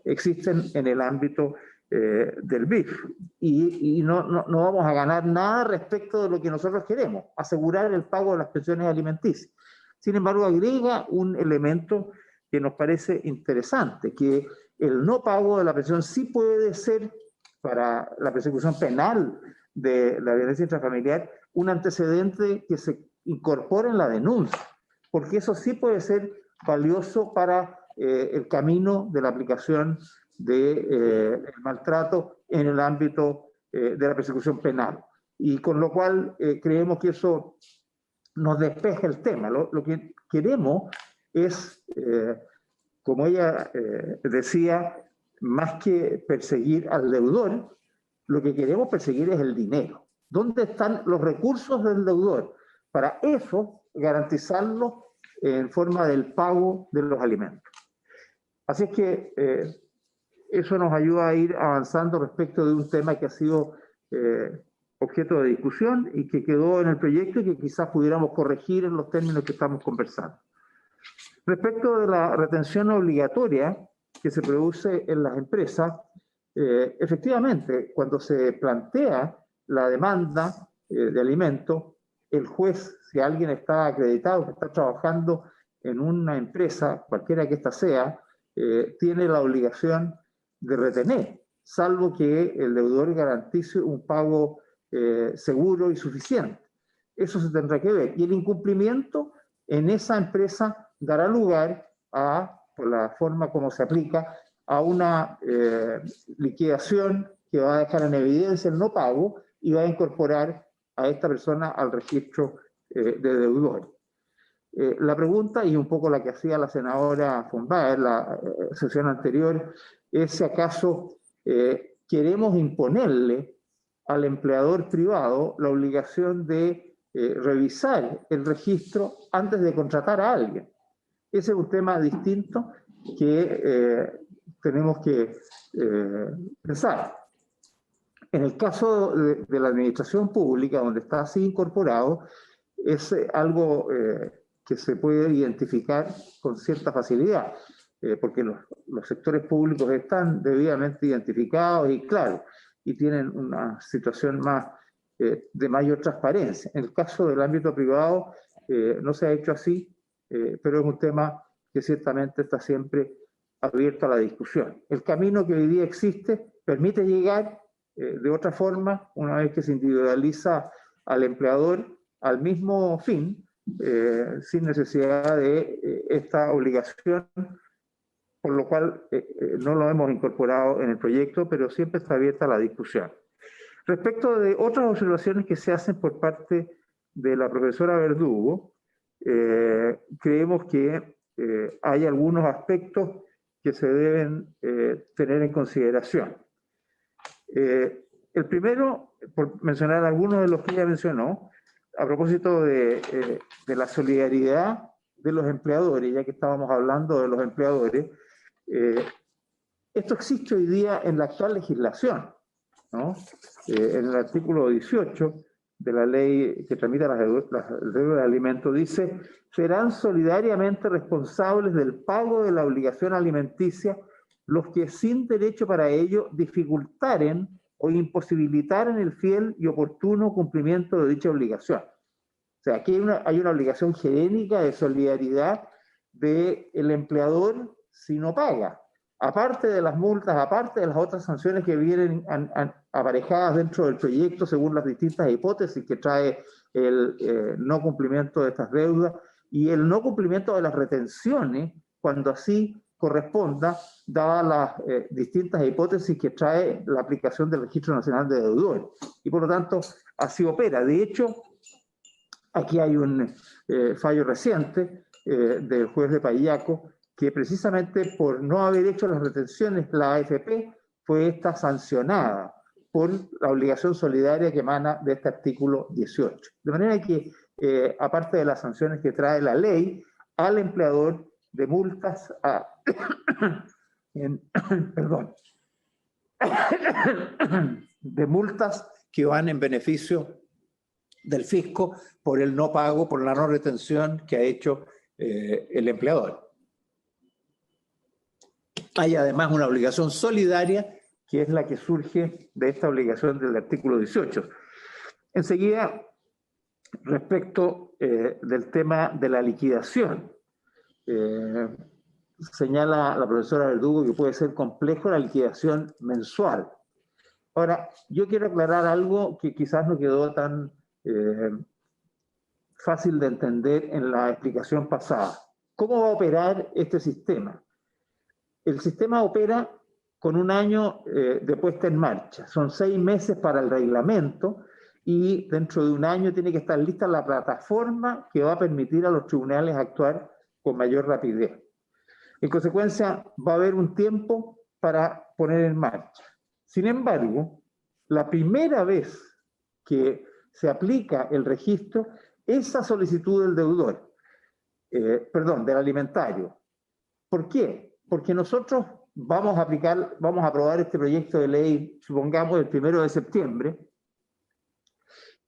existen en el ámbito del BIF. Y no vamos a ganar nada respecto de lo que nosotros queremos, asegurar el pago de las pensiones alimenticias. Sin embargo, agrega un elemento que nos parece interesante, que el no pago de la pensión sí puede ser para la persecución penal de la violencia intrafamiliar un antecedente que se incorpore en la denuncia, porque eso sí puede ser valioso para el camino de la aplicación del maltrato en el ámbito de la persecución penal. Y con lo cual creemos que eso nos despeja el tema. Lo que queremos es, como ella decía, más que perseguir al deudor, lo que queremos perseguir es el dinero. ¿Dónde están los recursos del deudor? Para eso, garantizarlo en forma del pago de los alimentos. Así es que eso nos ayuda a ir avanzando respecto de un tema que ha sido objeto de discusión y que quedó en el proyecto y que quizás pudiéramos corregir en los términos que estamos conversando. Respecto de la retención obligatoria que se produce en las empresas, efectivamente, cuando se plantea la demanda de alimentos, el juez, si alguien está acreditado, que está trabajando en una empresa, cualquiera que ésta sea, tiene la obligación de retener, salvo que el deudor garantice un pago seguro y suficiente. Eso se tendrá que ver. Y el incumplimiento en esa empresa dará lugar a, por la forma como se aplica, a una liquidación que va a dejar en evidencia el no pago y va a incorporar a esta persona al registro de deudores. La pregunta, y un poco la que hacía la senadora von Baer en la sesión anterior, es si acaso queremos imponerle al empleador privado la obligación de revisar el registro antes de contratar a alguien. Ese es un tema distinto que tenemos que pensar. En el caso de la administración pública, donde está así incorporado, es algo que se puede identificar con cierta facilidad, porque los sectores públicos están debidamente identificados y claro, y tienen una situación más de mayor transparencia. En el caso del ámbito privado no se ha hecho así, pero es un tema que ciertamente está siempre abierto a la discusión. El camino que hoy día existe permite llegar de otra forma, una vez que se individualiza al empleador al mismo fin, sin necesidad de esta obligación, por lo cual no lo hemos incorporado en el proyecto, pero siempre está abierta la discusión. Respecto de otras observaciones que se hacen por parte de la profesora Verdugo, creemos que hay algunos aspectos que se deben tener en consideración. El primero, por mencionar algunos de los que ella mencionó, a propósito de la solidaridad de los empleadores, ya que estábamos hablando de los empleadores, esto existe hoy día en la actual legislación, ¿no? En el artículo 18 de la ley que tramita las deudas de alimentos dice: serán solidariamente responsables del pago de la obligación alimenticia los que sin derecho para ello dificultaren o imposibilitaren el fiel y oportuno cumplimiento de dicha obligación. O sea, aquí hay una obligación genérica de solidaridad del empleador si no paga. Aparte de las multas, aparte de las otras sanciones que vienen aparejadas dentro del proyecto según las distintas hipótesis que trae el no cumplimiento de estas deudas y el no cumplimiento de las retenciones cuando así corresponda, dadas las distintas hipótesis que trae la aplicación del Registro Nacional de Deudores. Y por lo tanto, así opera. De hecho, aquí hay un fallo reciente del juez de Payaco, que precisamente por no haber hecho las retenciones, la AFP fue esta sancionada por la obligación solidaria que emana de este artículo 18. De manera que, aparte de las sanciones que trae la ley, al empleador de multas de multas que van en beneficio del fisco por el no pago, por la no retención que ha hecho el empleador. Hay además una obligación solidaria que es la que surge de esta obligación del artículo 18. Enseguida, respecto del tema de la liquidación, señala la profesora Verdugo que puede ser complejo la liquidación mensual. Ahora, yo quiero aclarar algo que quizás no quedó tan fácil de entender en la explicación pasada. ¿Cómo va a operar este sistema? El sistema opera con un año de puesta en marcha. Son 6 meses para el reglamento y dentro de un año tiene que estar lista la plataforma que va a permitir a los tribunales actuar con mayor rapidez. En consecuencia, va a haber un tiempo para poner en marcha. Sin embargo, la primera vez que se aplica el registro, esa solicitud del deudor, del alimentario. ¿Por qué? Porque nosotros vamos a aprobar este proyecto de ley, supongamos, el 1 de septiembre,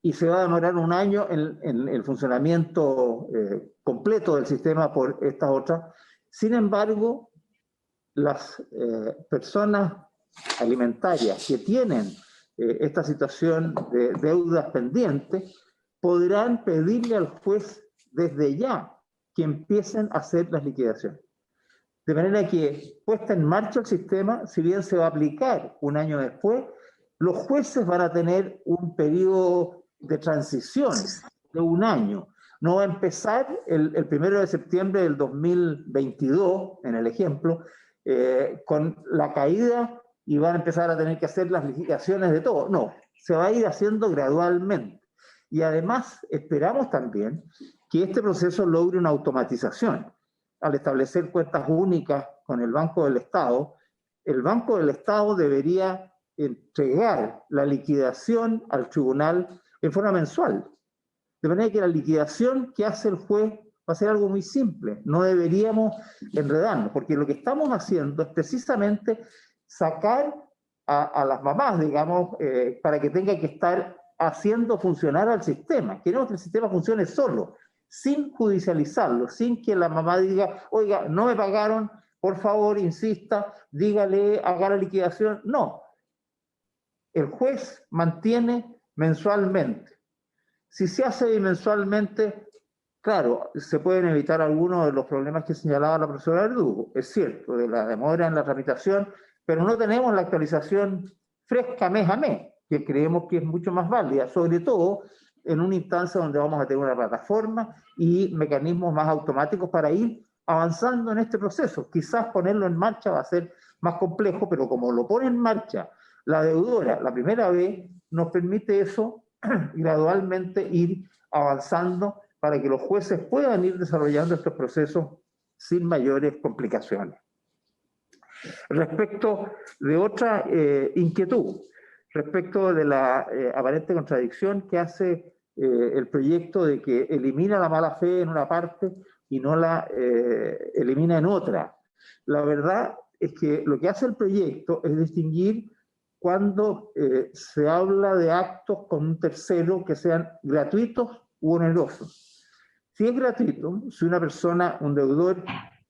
y se va a demorar un año en el funcionamiento completo del sistema por estas otras. Sin embargo, las personas alimentarias que tienen esta situación de deudas pendientes podrán pedirle al juez desde ya que empiecen a hacer las liquidaciones. De manera que, puesta en marcha el sistema, si bien se va a aplicar un año después, los jueces van a tener un periodo de transición de un año. No va a empezar el 1 de septiembre del 2022, en el ejemplo, con la caída y van a empezar a tener que hacer las liquidaciones de todo. No, se va a ir haciendo gradualmente. Y además esperamos también que este proceso logre una automatización. Al establecer cuentas únicas con el Banco del Estado, el Banco del Estado debería entregar la liquidación al tribunal en forma mensual. De manera que la liquidación que hace el juez va a ser algo muy simple. No deberíamos enredarnos, porque lo que estamos haciendo es precisamente sacar a las mamás, digamos, para que tengan que estar haciendo funcionar al sistema. Queremos que el sistema funcione solo, sin judicializarlo, sin que la mamá diga, oiga, no me pagaron, por favor, insista, dígale, haga la liquidación. No. El juez mantiene mensualmente. Si se hace bimensualmente, claro, se pueden evitar algunos de los problemas que señalaba la profesora Verdugo. Es cierto, de la demora en la tramitación, pero no tenemos la actualización fresca mes a mes, que creemos que es mucho más válida, sobre todo en una instancia donde vamos a tener una plataforma y mecanismos más automáticos para ir avanzando en este proceso. Quizás ponerlo en marcha va a ser más complejo, pero como lo pone en marcha la deudora la primera vez, nos permite eso gradualmente ir avanzando para que los jueces puedan ir desarrollando estos procesos sin mayores complicaciones. Respecto de otra inquietud, respecto de la aparente contradicción que hace el proyecto de que elimina la mala fe en una parte y no la elimina en otra. La verdad es que lo que hace el proyecto es distinguir cuando se habla de actos con un tercero que sean gratuitos u onerosos. Si es gratuito, si una persona, un deudor,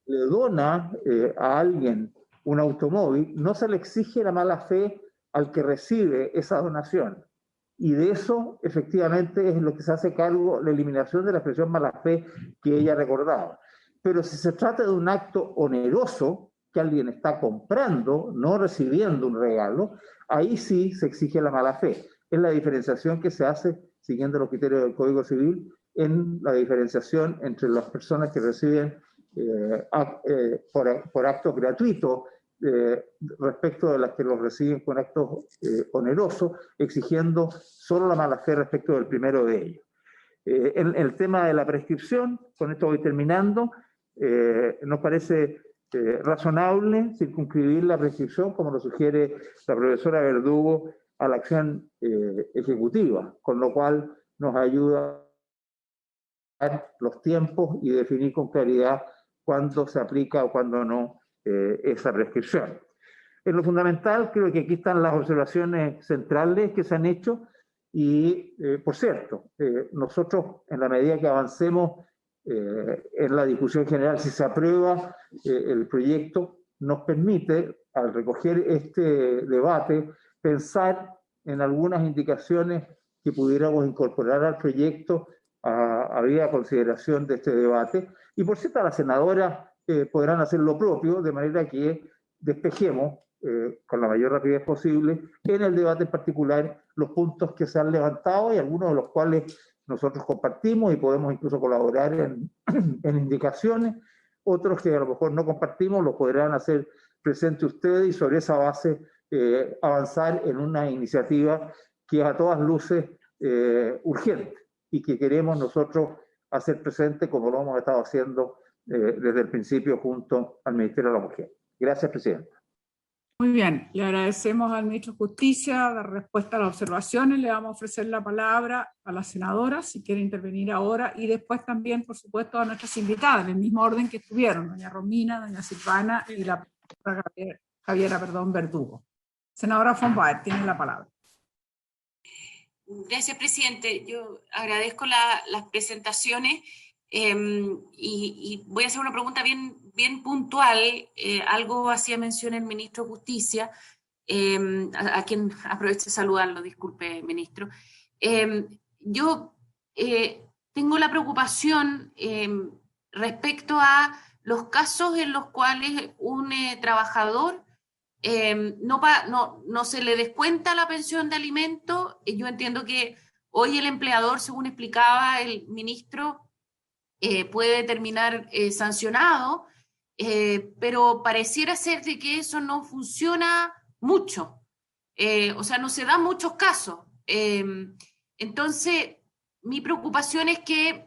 le dona a alguien un automóvil, no se le exige la mala fe al que recibe esa donación. Y de eso, efectivamente, es lo que se hace cargo, la eliminación de la expresión mala fe que ella recordaba. Pero si se trata de un acto oneroso, que alguien está comprando, no recibiendo un regalo, ahí sí se exige la mala fe. Es la diferenciación que se hace, siguiendo los criterios del Código Civil, en la diferenciación entre las personas que reciben por actos gratuitos respecto de las que los reciben con actos onerosos, exigiendo solo la mala fe respecto del primero de ellos. En el tema de la prescripción, con esto voy terminando, nos parece razonable circunscribir la prescripción, como lo sugiere la profesora Verdugo, a la acción ejecutiva, con lo cual nos ayuda a dar los tiempos y definir con claridad cuándo se aplica o cuándo no esa prescripción. En lo fundamental, creo que aquí están las observaciones centrales que se han hecho y, por cierto, nosotros, en la medida que avancemos en la discusión general, si se aprueba el proyecto, nos permite, al recoger este debate, pensar en algunas indicaciones que pudiéramos incorporar al proyecto a vida consideración de este debate. Y por cierto, las senadoras podrán hacer lo propio, de manera que despejemos con la mayor rapidez posible en el debate en particular los puntos que se han levantado y algunos de los cuales nosotros compartimos y podemos incluso colaborar en indicaciones, otros que a lo mejor no compartimos los podrán hacer presente ustedes y sobre esa base avanzar en una iniciativa que es a todas luces urgente y que queremos nosotros hacer presente como lo hemos estado haciendo desde el principio junto al Ministerio de la Mujer. Gracias, Presidenta. Muy bien, le agradecemos al Ministro de Justicia la respuesta a las observaciones. Le vamos a ofrecer la palabra a la senadora, si quiere intervenir ahora, y después también, por supuesto, a nuestras invitadas, en el mismo orden que estuvieron, doña Romina, doña Silvana y la Javiera Verdugo. Senadora von Baer, tiene la palabra. Gracias, presidente. Yo agradezco las presentaciones y voy a hacer una pregunta bien puntual. Algo hacía mención el ministro de Justicia, a quien aprovecho de saludarlo, disculpe, ministro. Yo tengo la preocupación respecto a los casos en los cuales un trabajador no se le descuenta la pensión de alimento. Yo entiendo que hoy el empleador, según explicaba el ministro, puede terminar sancionado, pero pareciera ser de que eso no funciona mucho. O sea, no se dan muchos casos. Entonces, mi preocupación es que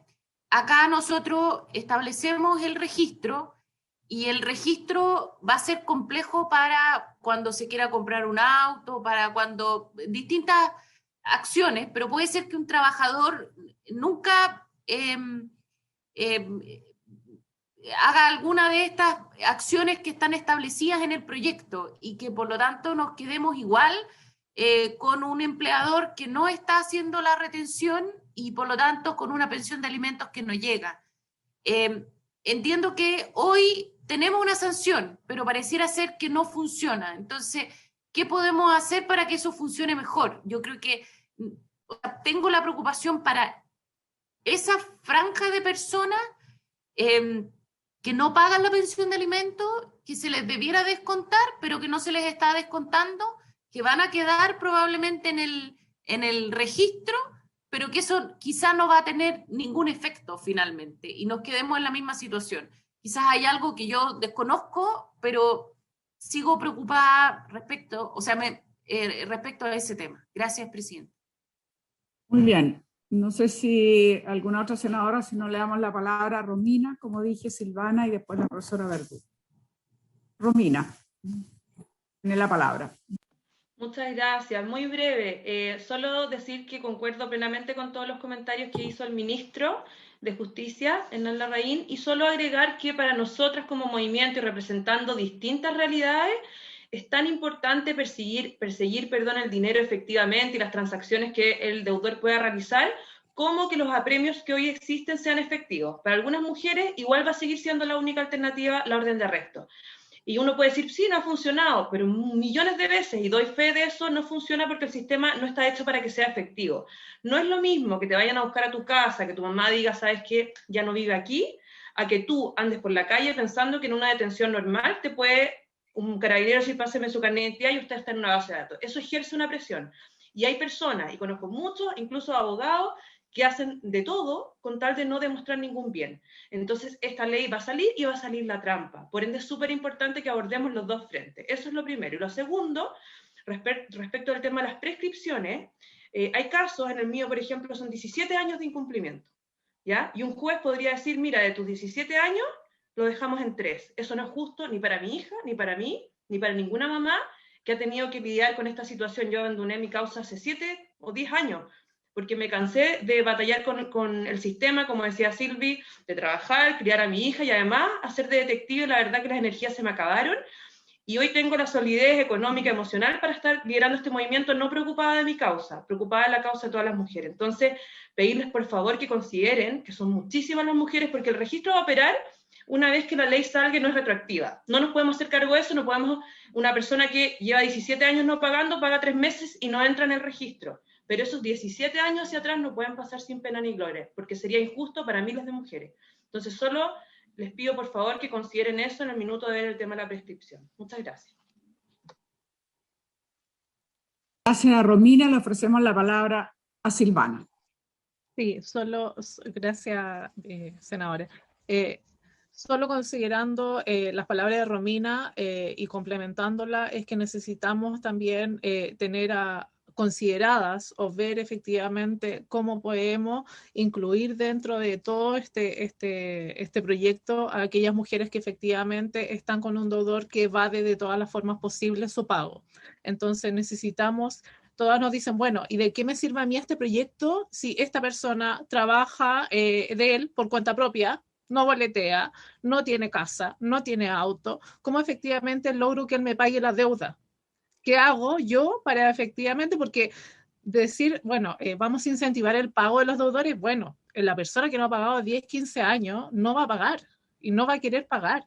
acá nosotros establecemos el registro y el registro va a ser complejo para cuando se quiera comprar un auto, para cuando distintas acciones, pero puede ser que un trabajador nunca haga alguna de estas acciones que están establecidas en el proyecto y que por lo tanto nos quedemos igual con un empleador que no está haciendo la retención y por lo tanto con una pensión de alimentos que no llega. Entiendo que hoy tenemos una sanción, pero pareciera ser que no funciona. Entonces, ¿qué podemos hacer para que eso funcione mejor? Yo creo que tengo la preocupación para esa franja de personas que no pagan la pensión de alimentos, que se les debiera descontar, pero que no se les está descontando, que van a quedar probablemente en el registro, pero que eso quizá no va a tener ningún efecto finalmente y nos quedemos en la misma situación. Quizás hay algo que yo desconozco, pero sigo preocupada respecto a ese tema. Gracias, presidente. Muy bien. No sé si alguna otra senadora, si no le damos la palabra a Romina, como dije, Silvana y después la profesora Verdugo. Romina, tiene la palabra. Muchas gracias. Muy breve. Solo decir que concuerdo plenamente con todos los comentarios que hizo el ministro de Justicia, Hernán Larraín, y solo agregar que para nosotras como movimiento y representando distintas realidades, es tan importante perseguir el dinero efectivamente y las transacciones que el deudor pueda realizar, como que los apremios que hoy existen sean efectivos. Para algunas mujeres igual va a seguir siendo la única alternativa la orden de arresto. Y uno puede decir, sí, no ha funcionado, pero millones de veces, y doy fe de eso, no funciona porque el sistema no está hecho para que sea efectivo. No es lo mismo que te vayan a buscar a tu casa, que tu mamá diga, ¿sabes qué? Ya no vive aquí, a que tú andes por la calle pensando que en una detención normal te puede un carabinero decir, páseme su carnet de identidad y usted está en una base de datos. Eso ejerce una presión. Y hay personas, y conozco muchos, incluso abogados, que hacen de todo con tal de no demostrar ningún bien. Entonces, esta ley va a salir y va a salir la trampa. Por ende, es súper importante que abordemos los dos frentes. Eso es lo primero. Y lo segundo, respecto al tema de las prescripciones, hay casos, en el mío, por ejemplo, son 17 años de incumplimiento, ¿ya? Y un juez podría decir, mira, de tus 17 años, lo dejamos en 3. Eso no es justo ni para mi hija, ni para mí, ni para ninguna mamá que ha tenido que lidiar con esta situación. Yo abandoné mi causa hace 7 o 10 años, porque me cansé de batallar con el sistema, como decía Silvi, de trabajar, criar a mi hija y además hacer de detective. La verdad que las energías se me acabaron y hoy tengo la solidez económica, emocional para estar liderando este movimiento, no preocupada de mi causa, preocupada de la causa de todas las mujeres. Entonces, pedirles por favor que consideren que son muchísimas las mujeres, porque el registro va a operar una vez que la ley salga y no es retroactiva. No nos podemos hacer cargo de eso, no podemos, una persona que lleva 17 años no pagando, paga 3 meses y no entra en el registro. Pero esos 17 años hacia atrás no pueden pasar sin pena ni gloria, porque sería injusto para miles de mujeres. Entonces, solo les pido por favor que consideren eso en el minuto de ver el tema de la prescripción. Muchas gracias. Gracias a Romina, le ofrecemos la palabra a Silvana. Sí, gracias, senadora. Solo considerando las palabras de Romina y complementándola, es que necesitamos también tener consideradas o ver efectivamente cómo podemos incluir dentro de todo este proyecto a aquellas mujeres que efectivamente están con un deudor que evade de todas las formas posibles su pago. Entonces necesitamos... Todas nos dicen, bueno, ¿y de qué me sirve a mí este proyecto si esta persona trabaja de él por cuenta propia, no boletea, no tiene casa, no tiene auto? ¿Cómo efectivamente logro que él me pague la deuda? ¿Qué hago yo para efectivamente? Porque decir, bueno, vamos a incentivar el pago de los deudores, bueno, la persona que no ha pagado 10, 15 años no va a pagar y no va a querer pagar.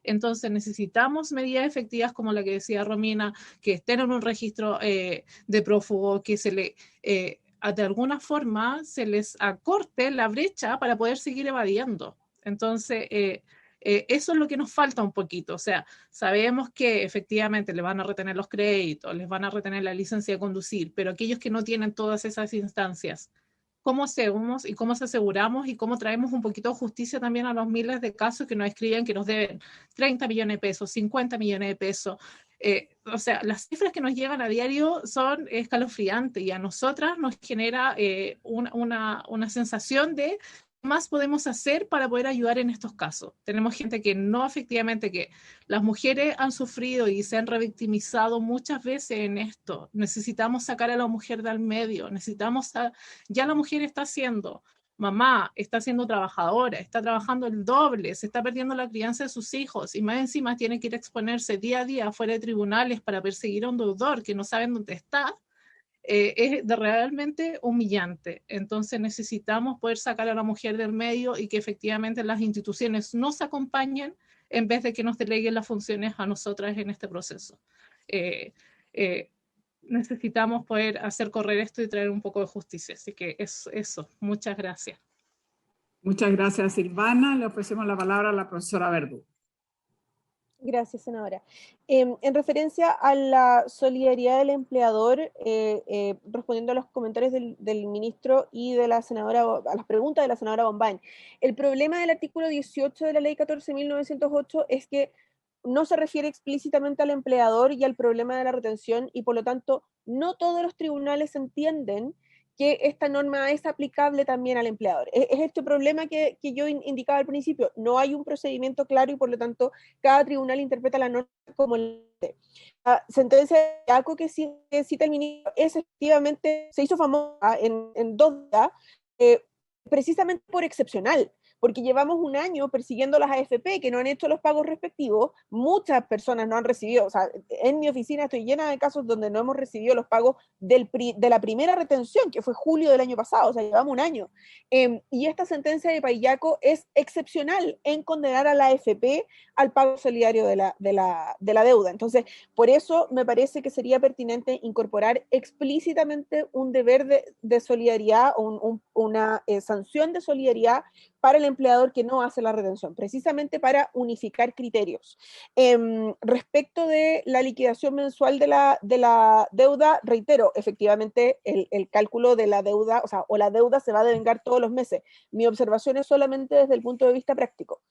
Entonces necesitamos medidas efectivas como la que decía Romina, que estén en un registro de prófugos, que se le, de alguna forma se les acorte la brecha para poder seguir evadiendo. Entonces, eso es lo que nos falta un poquito. O sea, sabemos que efectivamente le van a retener los créditos, les van a retener la licencia de conducir, pero aquellos que no tienen todas esas instancias, cómo hacemos y cómo se aseguramos y cómo traemos un poquito de justicia también a los miles de casos que nos escriben que nos deben 30 millones de pesos, 50 millones de pesos. O sea, las cifras que nos llegan a diario son escalofriantes y a nosotras nos genera una sensación de más podemos hacer para poder ayudar en estos casos. Tenemos gente que no, efectivamente, que las mujeres han sufrido y se han revictimizado muchas veces en esto. Necesitamos sacar a la mujer del medio, ya la mujer está siendo mamá, está siendo trabajadora, está trabajando el doble, se está perdiendo la crianza de sus hijos y más encima tiene que ir a exponerse día a día fuera de tribunales para perseguir a un deudor que no saben dónde está. Es realmente humillante. Entonces necesitamos poder sacar a la mujer del medio y que efectivamente las instituciones nos acompañen en vez de que nos deleguen las funciones a nosotras en este proceso. Necesitamos poder hacer correr esto y traer un poco de justicia. Así que eso. Muchas gracias. Muchas gracias, Silvana. Le ofrecemos la palabra a la profesora Verdú. Gracias, senadora. En referencia a la solidaridad del empleador, respondiendo a los comentarios del ministro y de la senadora, a las preguntas de la senadora Bombán, el problema del artículo 18 de la ley 14.908 es que no se refiere explícitamente al empleador y al problema de la retención y por lo tanto no todos los tribunales entienden que esta norma es aplicable también al empleador. Es este problema que yo indicaba al principio. No hay un procedimiento claro y por lo tanto cada tribunal interpreta la norma como la sentencia de Yaco que cita el ministro es efectivamente, se hizo famosa en 2 días, precisamente por excepcional, porque llevamos un año persiguiendo las AFP que no han hecho los pagos respectivos, muchas personas no han recibido, o sea, en mi oficina estoy llena de casos donde no hemos recibido los pagos de la primera retención, que fue julio del año pasado, o sea, llevamos un año. Y esta sentencia de Paillaco es excepcional en condenar a la AFP al pago solidario de la deuda. Entonces, por eso me parece que sería pertinente incorporar explícitamente un deber de solidaridad o una sanción de solidaridad para el empleador que no hace la retención, precisamente para unificar criterios. Respecto de la liquidación mensual de la deuda, reitero, efectivamente el cálculo de la deuda, o la deuda se va a devengar todos los meses. Mi observación es solamente desde el punto de vista práctico.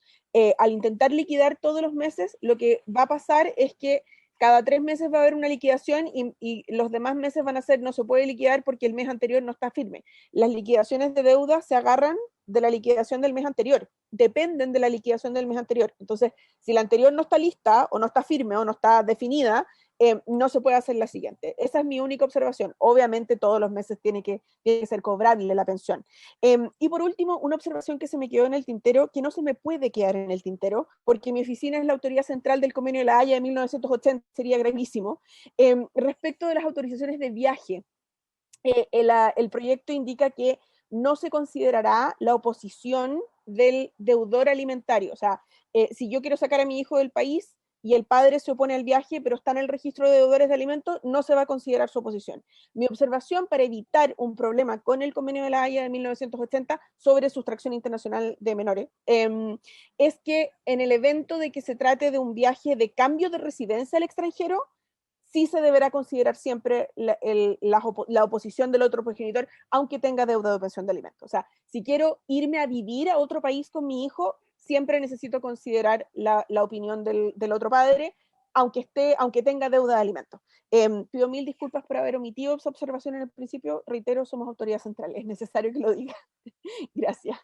Al intentar liquidar todos los meses, lo que va a pasar es que cada 3 meses va a haber una liquidación y los demás meses van a ser, no se puede liquidar porque el mes anterior no está firme. Las liquidaciones de deuda se agarran de la liquidación del mes anterior, dependen de la liquidación del mes anterior. Entonces, si la anterior no está lista o no está firme o no está definida, no se puede hacer la siguiente. Esa es mi única observación. Obviamente todos los meses tiene que ser cobrable la pensión. Y por último, una observación que se me quedó en el tintero, que no se me puede quedar en el tintero, porque mi oficina es la autoridad central del Convenio de la Haya de 1980, sería gravísimo. Respecto de las autorizaciones de viaje, el proyecto indica que no se considerará la oposición del deudor alimentario. O sea, si yo quiero sacar a mi hijo del país y el padre se opone al viaje, pero está en el registro de deudores de alimentos, no se va a considerar su oposición. Mi observación para evitar un problema con el Convenio de la Haya de 1980 sobre sustracción internacional de menores, es que en el evento de que se trate de un viaje de cambio de residencia al extranjero, sí se deberá considerar siempre la oposición del otro progenitor, aunque tenga deuda de pensión de alimentos. O sea, si quiero irme a vivir a otro país con mi hijo, siempre necesito considerar la opinión del otro padre, aunque tenga deuda de alimentos. Pido mil disculpas por haber omitido esa observación en el principio. Reitero, somos autoridad central. Es necesario que lo diga. Gracias.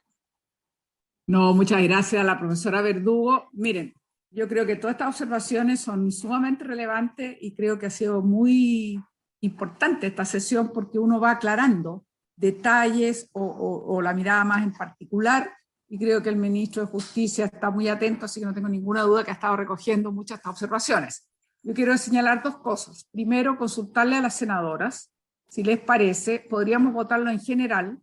No, muchas gracias a la profesora Verdugo. Miren, yo creo que todas estas observaciones son sumamente relevantes y creo que ha sido muy importante esta sesión porque uno va aclarando detalles o la mirada más en particular, y creo que el ministro de Justicia está muy atento, así que no tengo ninguna duda que ha estado recogiendo muchas de estas observaciones. Yo quiero señalar dos cosas. Primero, consultarle a las senadoras, si les parece, podríamos votarlo en general,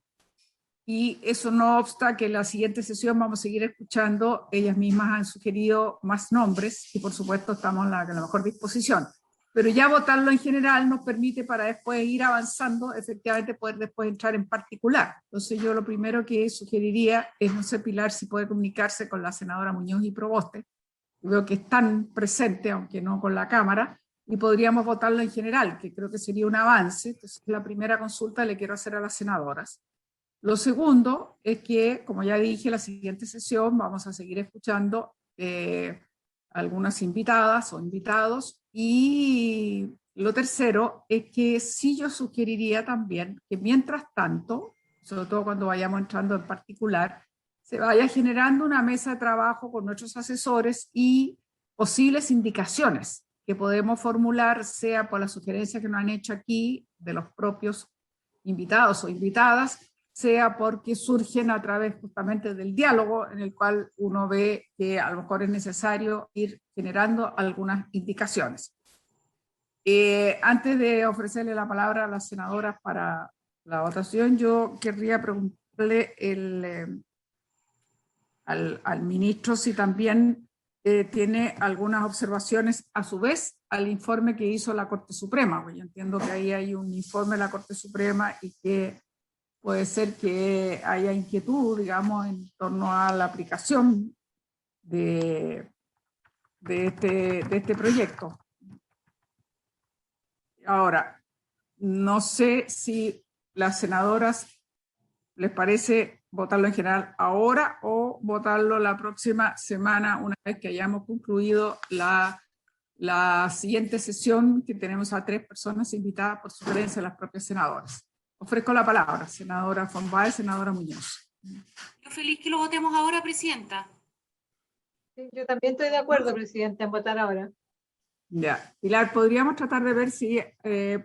y eso no obsta que en la siguiente sesión vamos a seguir escuchando. Ellas mismas han sugerido más nombres y por supuesto estamos en la mejor disposición. Pero ya votarlo en general nos permite para después ir avanzando, efectivamente poder después entrar en particular. Entonces yo lo primero que sugeriría es, no sé, Pilar, si puede comunicarse con la senadora Muñoz y Proboste. Veo que están presentes, aunque no con la Cámara, y podríamos votarlo en general, que creo que sería un avance. Entonces la primera consulta le quiero hacer a las senadoras. Lo segundo es que, como ya dije, la siguiente sesión vamos a seguir escuchando algunas invitadas o invitados, y lo tercero es que sí yo sugeriría también que mientras tanto, sobre todo cuando vayamos entrando en particular, se vaya generando una mesa de trabajo con nuestros asesores y posibles indicaciones que podemos formular, sea por las sugerencias que nos han hecho aquí de los propios invitados o invitadas, sea porque surgen a través justamente del diálogo en el cual uno ve que a lo mejor es necesario ir generando algunas indicaciones. Antes de ofrecerle la palabra a las senadoras para la votación, yo querría preguntarle al ministro si también tiene algunas observaciones a su vez al informe que hizo la Corte Suprema, porque yo entiendo que ahí hay un informe de la Corte Suprema y que puede ser que haya inquietud, digamos, en torno a la aplicación de este proyecto. Ahora, no sé si las senadoras les parece votarlo en general ahora o votarlo la próxima semana, una vez que hayamos concluido la siguiente sesión, que tenemos a 3 personas invitadas por sugerencia de las propias senadoras. Ofrezco la palabra, senadora Fombal, senadora Muñoz. Yo feliz que lo votemos ahora, presidenta. Sí, yo también estoy de acuerdo, presidente, en votar ahora. Ya. Pilar, podríamos tratar de ver si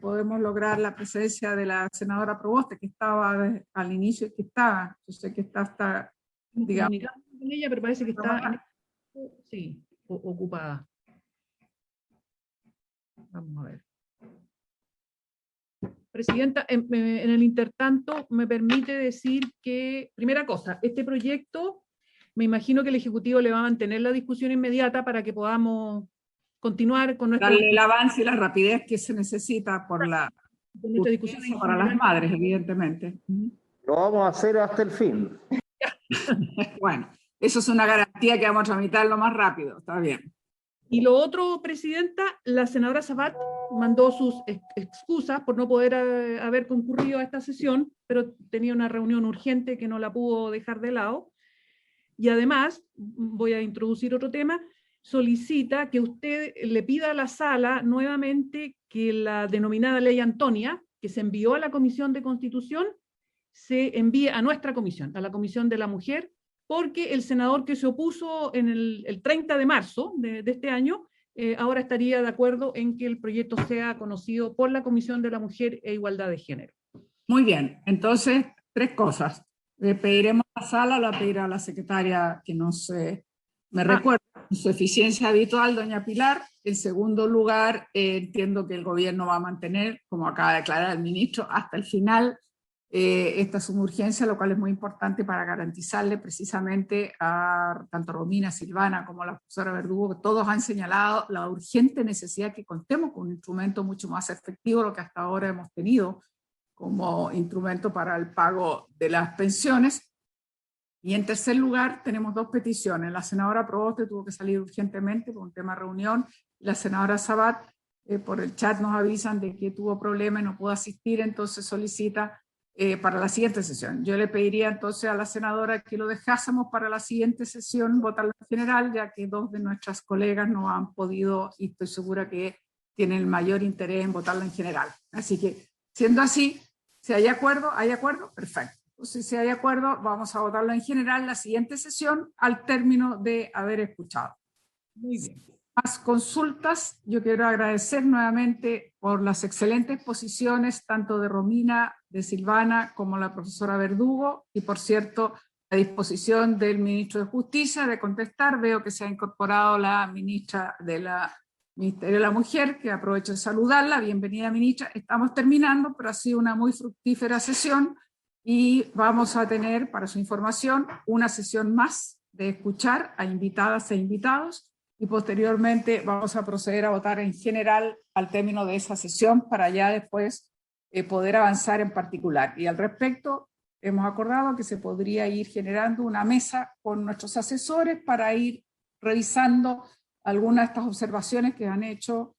podemos lograr la presencia de la senadora Proboste, que estaba al inicio y que estaba. Yo sé que está hasta, digamos, con ella, pero parece que está sí, ocupada. Vamos a ver. Presidenta, en el intertanto me permite decir que, primera cosa, este proyecto, me imagino que el Ejecutivo le va a mantener la discusión inmediata para que podamos continuar con nuestra darle el avance y la rapidez que se necesita por nuestra discusión para las madres, evidentemente. Lo vamos a hacer hasta el fin. Bueno, eso es una garantía que vamos a tramitar lo más rápido, está bien. Y lo otro, presidenta, la senadora Sabat mandó sus excusas por no poder haber concurrido a esta sesión, pero tenía una reunión urgente que no la pudo dejar de lado. Y además, voy a introducir otro tema, solicita que usted le pida a la sala nuevamente que la denominada Ley Antonia, que se envió a la Comisión de Constitución, se envíe a nuestra comisión, a la Comisión de la Mujer, porque el senador que se opuso en el 30 de marzo de este año, ahora estaría de acuerdo en que el proyecto sea conocido por la Comisión de la Mujer e Igualdad de Género. Muy bien, entonces, 3 cosas. Le pediremos a la sala, la pedirá a la secretaria que me recuerda su eficiencia habitual, doña Pilar. En segundo lugar, entiendo que el gobierno va a mantener, como acaba de declarar el ministro, hasta el final esta suma urgencia, lo cual es muy importante para garantizarle precisamente a tanto Romina, Silvana como a la profesora Verdugo, que todos han señalado la urgente necesidad que contemos con un instrumento mucho más efectivo de lo que hasta ahora hemos tenido como instrumento para el pago de las pensiones. Y en tercer lugar, tenemos 2 peticiones. La senadora Proboste tuvo que salir urgentemente por un tema de reunión. La senadora Sabat por el chat nos avisan de que tuvo problemas y no pudo asistir, entonces solicita para la siguiente sesión. Yo le pediría entonces a la senadora que lo dejásemos para la siguiente sesión, votarlo en general, ya que 2 de nuestras colegas no han podido, y estoy segura que tienen el mayor interés en votarlo en general. Así que, siendo así, si hay acuerdo, perfecto. Entonces, si hay acuerdo, vamos a votarlo en general la siguiente sesión al término de haber escuchado. Muy bien. Más consultas, yo quiero agradecer nuevamente por las excelentes exposiciones, tanto de Romina, de Silvana, como la profesora Verdugo, y por cierto, a disposición del ministro de Justicia de contestar. Veo que se ha incorporado la ministra del Ministerio de la Mujer, que aprovecho de saludarla. Bienvenida, ministra. Estamos terminando, pero ha sido una muy fructífera sesión y vamos a tener, para su información, una sesión más de escuchar a invitadas e invitados, y posteriormente vamos a proceder a votar en general al término de esa sesión para ya después poder avanzar en particular. Y al respecto, hemos acordado que se podría ir generando una mesa con nuestros asesores para ir revisando algunas de estas observaciones que han hecho,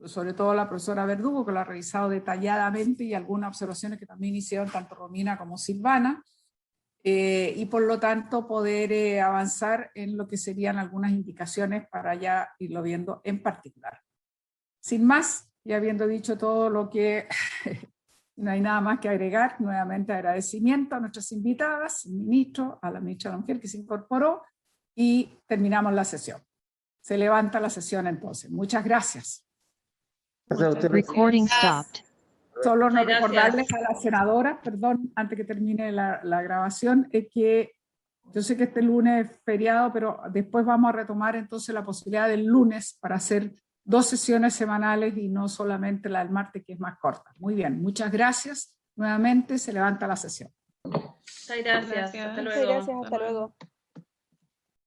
sobre todo la profesora Verdugo, que lo ha revisado detalladamente, y algunas observaciones que también hicieron tanto Romina como Silvana, y por lo tanto poder avanzar en lo que serían algunas indicaciones para ya irlo viendo en particular. Sin más, y habiendo dicho todo lo que no hay nada más que agregar, nuevamente agradecimiento a nuestras invitadas, al ministro, a la ministra de la Mujer que se incorporó, y terminamos la sesión. Se levanta la sesión entonces. Muchas gracias. Gracias a ustedes. Recording stopped. Solo no Gracias. recordarles a la senadora, perdón, antes que termine la grabación, es que yo sé que este lunes es feriado, pero después vamos a retomar entonces la posibilidad del lunes para hacer 2 sesiones semanales y no solamente la del martes, que es más corta. Muy bien, muchas gracias. Nuevamente se levanta la sesión. Muchas gracias. Hasta luego. Muchas gracias, hasta luego.